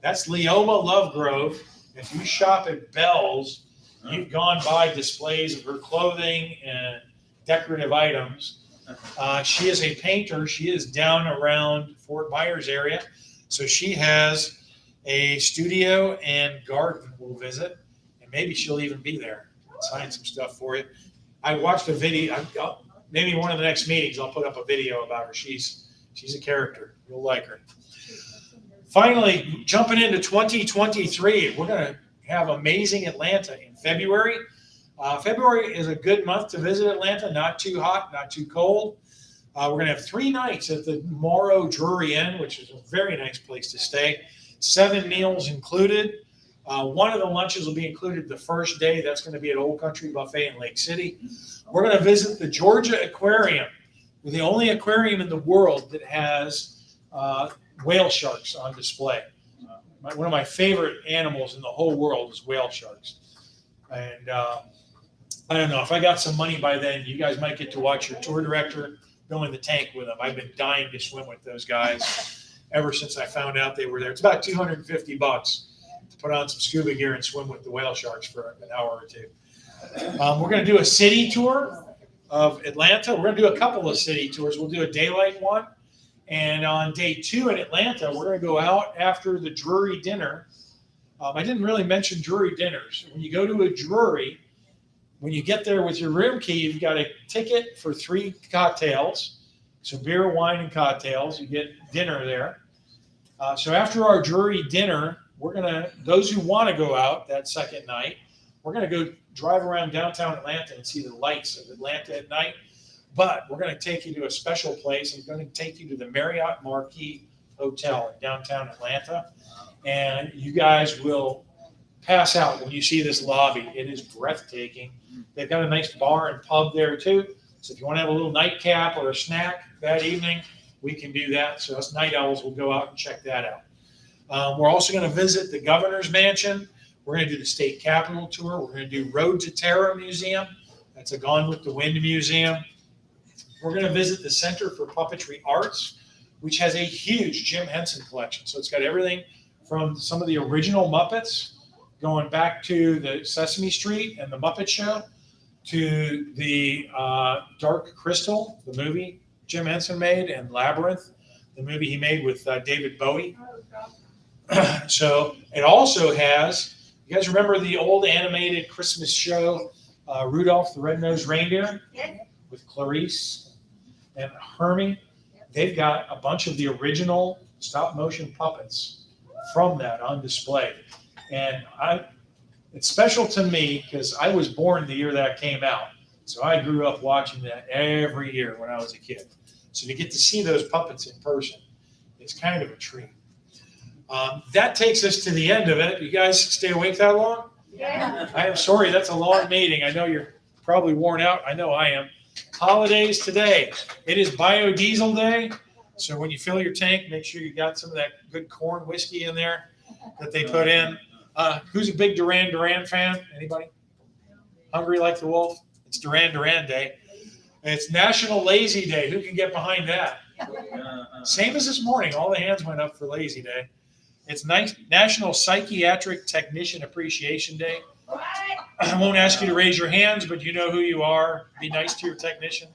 That's Leoma Lovegrove. If you shop at Bell's, you've gone by displays of her clothing and decorative items. She is a painter. She is down around Fort Myers area. So she has a studio and garden we'll visit. And maybe she'll even be there and sign some stuff for you. I watched a video. Maybe one of the next meetings I'll put up a video about her. She's a character. You'll like her. Finally, jumping into 2023, we're going to have amazing Atlanta in February. February is a good month to visit Atlanta. Not too hot, not too cold. We're going to have 3 nights at the Morrow Drury Inn, which is a very nice place to stay. 7 meals included. One of the lunches will be included the first day. That's going to be at Old Country Buffet in Lake City. We're going to visit the Georgia Aquarium. We're the only aquarium in the world that has whale sharks on display. One of my favorite animals in the whole world is whale sharks. And I don't know, if I got some money by then, you guys might get to watch your tour director go in the tank with them. I've been dying to swim with those guys ever since I found out they were there. It's about $250 to put on some scuba gear and swim with the whale sharks for an hour or two. We're going to do a city tour of Atlanta. We're going to do a couple of city tours. We'll do a daylight one. And on day 2 in Atlanta, we're going to go out after the Drury dinner. I didn't really mention Drury dinners. When you go to a Drury, when you get there with your room key, you've got a ticket for 3 cocktails. So beer, wine, and cocktails. You get dinner there. So after our Drury dinner, we're going to, those who want to go out that second night, we're going to go drive around downtown Atlanta and see the lights of Atlanta at night. But we're going to take you to a special place. I'm going to take you to the Marriott Marquis Hotel in downtown Atlanta. And you guys will pass out when you see this lobby. It is breathtaking. They've got a nice bar and pub there too. So if you want to have a little nightcap or a snack that evening, we can do that. So us night owls will go out and check that out. We're also going to visit the governor's mansion. We're going to do the state capitol tour. We're going to do Road to Terror Museum. That's a Gone with the Wind museum. We're going to visit the Center for Puppetry Arts, which has a huge Jim Henson collection. So it's got everything from some of the original Muppets, going back to the Sesame Street and the Muppet Show, to the Dark Crystal, the movie Jim Henson made, and Labyrinth, the movie he made with David Bowie. So it also has, you guys remember the old animated Christmas show, Rudolph the Red-Nosed Reindeer, with Clarice and Hermie? They've got a bunch of the original stop-motion puppets from that on display. And it's special to me because I was born the year that came out. So I grew up watching that every year when I was a kid. So to get to see those puppets in person, it's kind of a treat. That takes us to the end of it. You guys stay awake that long? Yeah. I am sorry, that's a long meeting. I know you're probably worn out. I know I am. Holidays today. It is Biodiesel Day. So when you fill your tank, make sure you got some of that good corn whiskey in there that they put in. Who's a big Duran Duran fan? Anybody? Hungry like the wolf? It's Duran Duran Day. And it's National Lazy Day. Who can get behind that? Same as this morning. All the hands went up for Lazy Day. It's National Psychiatric Technician Appreciation Day. I won't ask you to raise your hands, but you know who you are. Be nice to your technician.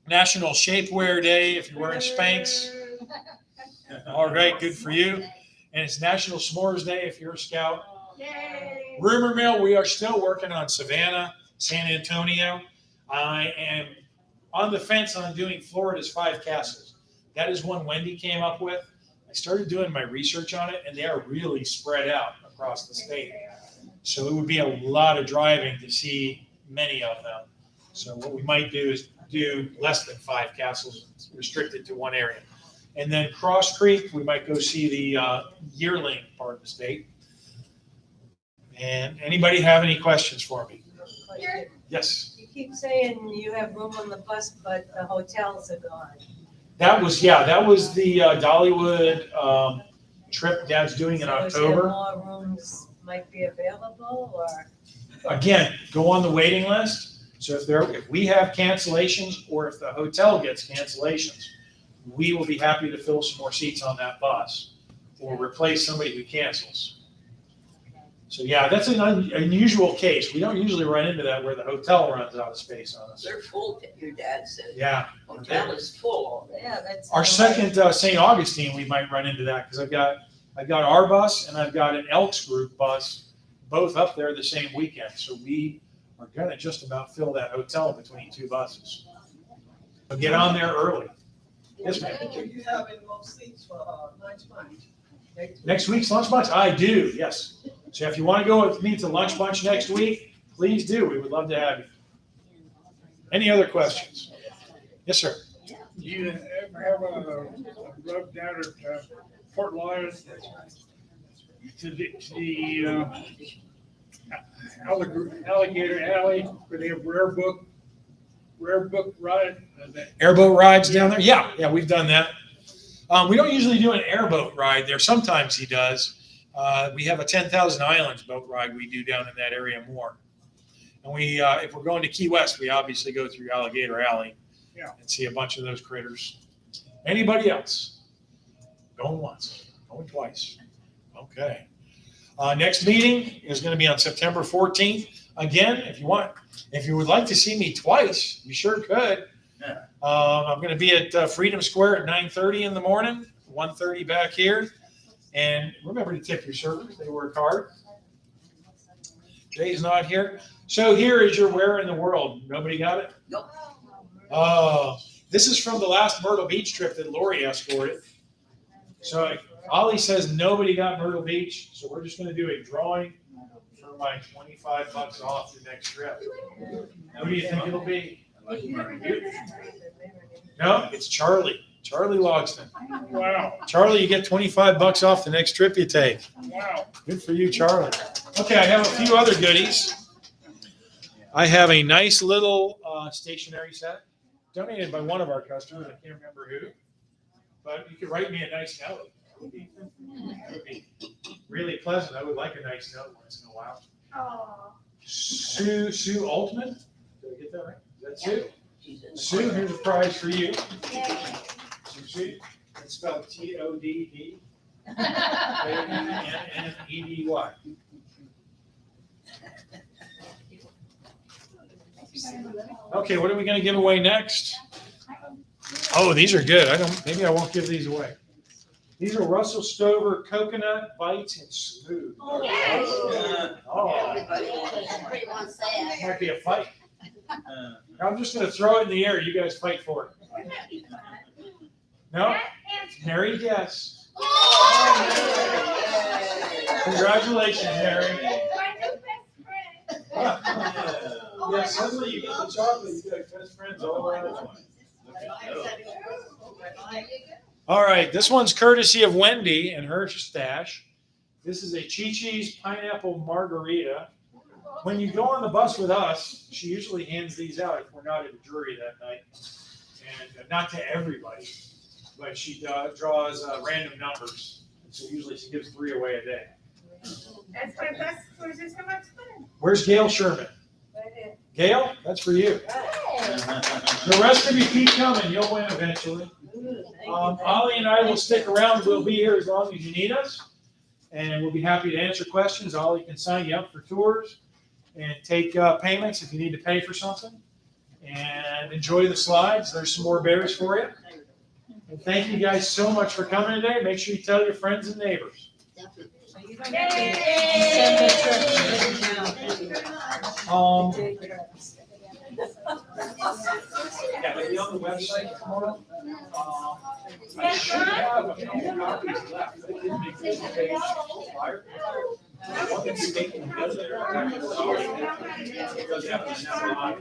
National Shapewear Day if you're wearing Spanx. All right, good for you. And it's National S'mores Day if you're a scout. Yay. Rumor mill, we are still working on Savannah, San Antonio. I am on the fence on doing Florida's 5 castles. That is one Wendy came up with. I started doing my research on it, and they are really spread out across the state. So it would be a lot of driving to see many of them. So what we might do is do less than 5 castles, restricted to one area. And then Cross Creek, we might go see the yearling part of the state. And anybody have any questions for me? Yes. You keep saying you have room on the bus, but the hotels are gone. That was the Dollywood trip Dad's doing in So is there October. more rooms might be available, or? Again, go on the waiting list. So if we have cancellations or if the hotel gets cancellations, we will be happy to fill some more seats on that bus or replace somebody who cancels. So yeah, that's an unusual case. We don't usually run into that where the hotel runs out of space on us. They're full, your dad said. Yeah. Hotel is full. Yeah, that's. Our second St. Augustine, we might run into that because I've got our bus and I've got an Elks Group bus, both up there the same weekend. So we are going to just about fill that hotel between 2 buses. So get on there early. Yes, ma'am. Are you having more seats for lunch bunch? Next week's lunch bunch? I do, yes. So if you want to go with me to lunch bunch next week, please do. We would love to have you. Any other questions? Yes, sir. Do you ever have a rub down at Fort Lyons to the Alligator Alley where they have rare book ride? Airboat rides down there? Yeah, we've done that. We don't usually do an airboat ride there. Sometimes he does. We have a 10,000 Islands boat ride we do down in that area more. And we, if we're going to Key West, we obviously go through Alligator Alley and see a bunch of those critters. Anybody else? Going once, going twice. Okay. Next meeting is going to be on September 14th. Again, if you would like to see me twice, you sure could. I'm going to be at Freedom Square at 9:30 in the morning, 1:30 back here. And remember to tip your servers. They work hard. Jay's not here. So here is your Where in the World. Nobody got it? Nope. Oh, this is from the last Myrtle Beach trip that Lori escorted. So Ollie says nobody got Myrtle Beach. So we're just going to do a drawing for my $25 off the next trip. Who do you think it'll be? No, it's Charlie. Charlie Logston. Wow. Charlie, you get $25 off the next trip you take. Wow. Good for you, Charlie. Okay, I have a few other goodies. I have a nice little stationery set. donated by one of our customers. I can't remember who. But you could write me a nice note. That would be really pleasant. I would like a nice note once in a while. Oh. Sue Altman. Did I get that right? Is that Sue? She's in the Sue, here's a prize for you. Yay. Sue, it's spelled Todd. Nedy. Okay, what are we gonna give away next? Oh, these are good. Maybe I won't give these away. These are Russell Stover Coconut Bites and Smooth. Oh, Everybody wants that. Might be a fight. I'm just gonna throw it in the air. You guys fight for it. No? Harry, yes. Congratulations, Harry. My new best friend. Yeah, suddenly you get the chocolate, you got best friends all around. All right, this one's courtesy of Wendy and her stash. This is a Chi-Chi's pineapple margarita. When you go on the bus with us, she usually hands these out if we're not at a jury that night. And not to everybody, but she draws random numbers. So usually she gives 3 away a day. That's my best, was so much fun. Where's Gail Sherman? Gail, that's for you. The rest of you keep coming. You'll win eventually. Ollie and I will stick around. We'll be here as long as you need us. And we'll be happy to answer questions. Ollie can sign you up for tours and take payments if you need to pay for something. And enjoy the slides. There's some more berries for you. And thank you guys so much for coming today. Make sure you tell your friends and neighbors. Yeah, but be on the website tomorrow. I should have a couple copies left. I didn't make this page flyer. I wanted to take them together. It doesn't have to sound odd.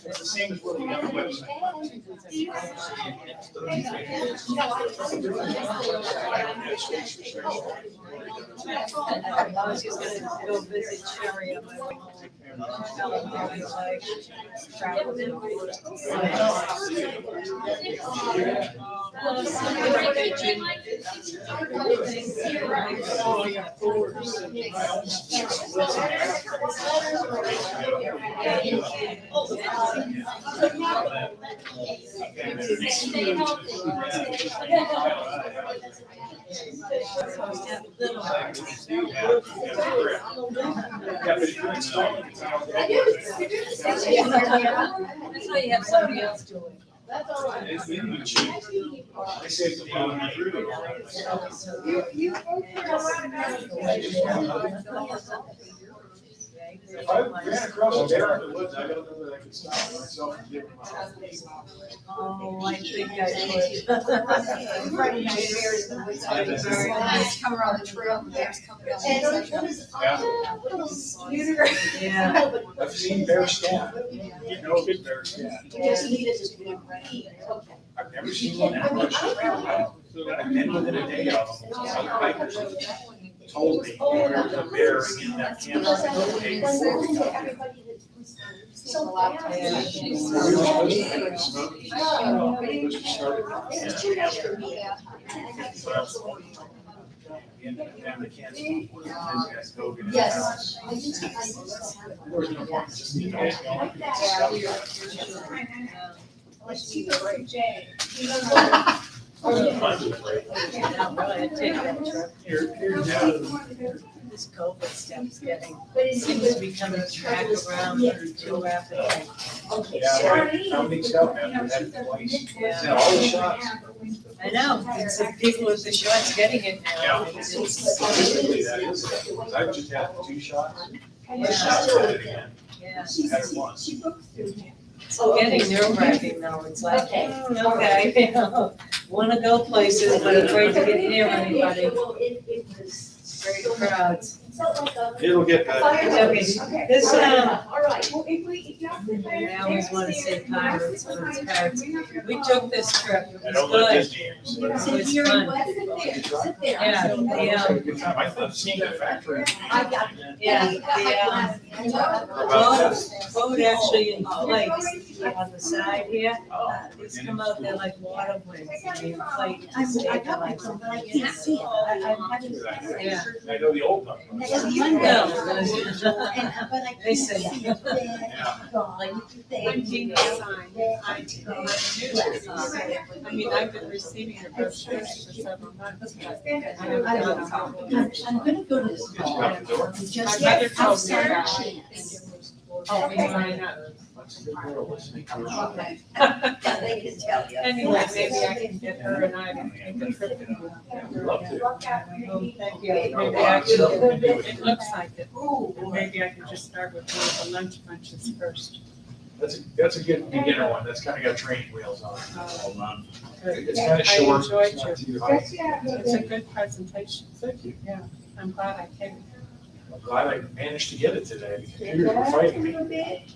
It's the same as what we got on the website. I was just gonna go visit Sherry on my way home. Tell her how we like traveled in. That's why you have somebody else do it. That's all right. I saved the bottom of If I ran across a bear in the woods, I don't know that I could stop myself from giving my. Oh, I think I would. Friday night bears, the woods, come around the trail, the bears coming down. Yeah. I've seen bear scat. You know a good bear scat. I've never seen one that much. I've been within a day of them. Some hikers told me there was a bear in that camp. Yes. This COVID stuff's getting, seems to be coming back around too rapidly. Yeah, how many stuff after that twice? Yeah, all the shots. I know, it's the people with the shots getting it now. Yeah. It's- I've just had 2 shots. Yeah. Had it again. Yeah. Had it once. It's getting nerve wracking now, it's like, okay, wanna go places, but afraid to get near anybody. Great crowds. It'll get better. Okay, this, All right, well, if we. I always wanna say pirates, but it's parrots. We took this trip, it I was don't let good. Disney use it. It was fun. Yeah, Good time. I thought seeing that factory. yeah, Road actually in place on the side here. These come out there like waterways. And they inflate and stabilize them. I can't see it. Yeah. I know the old one. No. They say. When Gina signed, I mean, I've been receiving her brochures for several months, but I haven't done a copy. I'm gonna go to this call. My Just mother I'll told me start about a it. chance. Oh, mine up. Okay. Yeah, they can tell you. Anyway, maybe I can get her and I to take a trip. Love to. Thank you. Maybe I can, it looks like it. And maybe I can just start with one of the lunch bunches first. That's a good beginner one. That's kind of got training wheels on it. It's Good. kind of short. I enjoyed It's not your, too high. it's a good presentation. Thank you. I'm glad I came. I'm glad I managed to get it today. The computers were fighting me.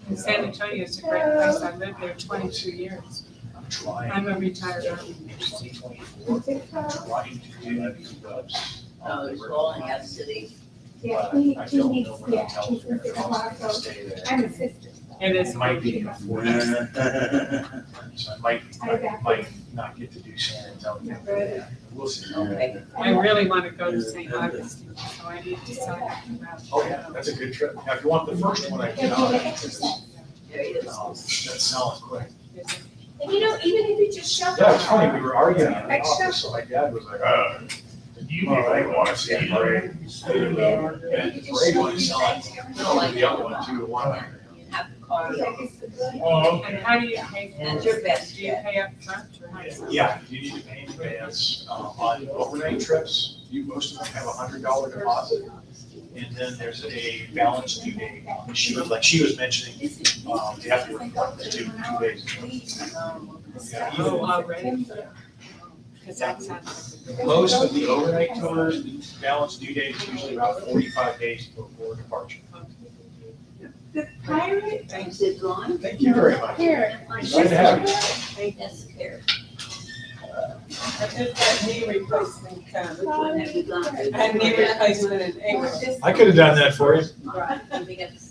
And San Antonio is a great place. I lived there 22 years. I'm trying. I'm a retired army. 2024. Trying to do these webs. Oh, it's all in that city. But I don't know when I'm telling you. I'll stay there. I'm a sister. It is. It might be before. So I might not get to do San Antonio. We'll see. Okay. I really want to go to St. Augustine, so I need to sign up for that. Oh, yeah, that's a good trip. Now, if you want the first one, I can, There it is. that's selling quick. And you know, even if you just show Yeah, it's funny, we were arguing in the office, so my dad was like, you really want to see a parade. And the parade one is selling, the other one, 2 to 1. Have to call you. Oh, And how do you pay? That's your best Do you bet. pay up front or how does that? yeah, you need to pay in advance. On overnight trips, most of them have $100 deposit. And then there's a balance due date. She was mentioning, you have to report the 2 days. Yeah, Oh, even- already? Because that sounds like. Most of the overnight tours, the balance due date is usually about 45 days before departure. The pirate? Is it gone? Thank you very much. Here. Glad to have you. Yes, here. I did that knee replacement, Which one have you gone I had knee replacement in April. I could have done that for you.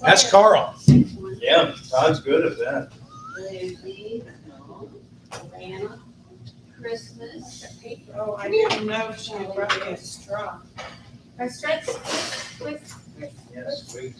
That's Carl. Yeah, Todd's good at that. Christmas. Oh, I didn't know she had brought me a straw. I stretched with Yes, wait.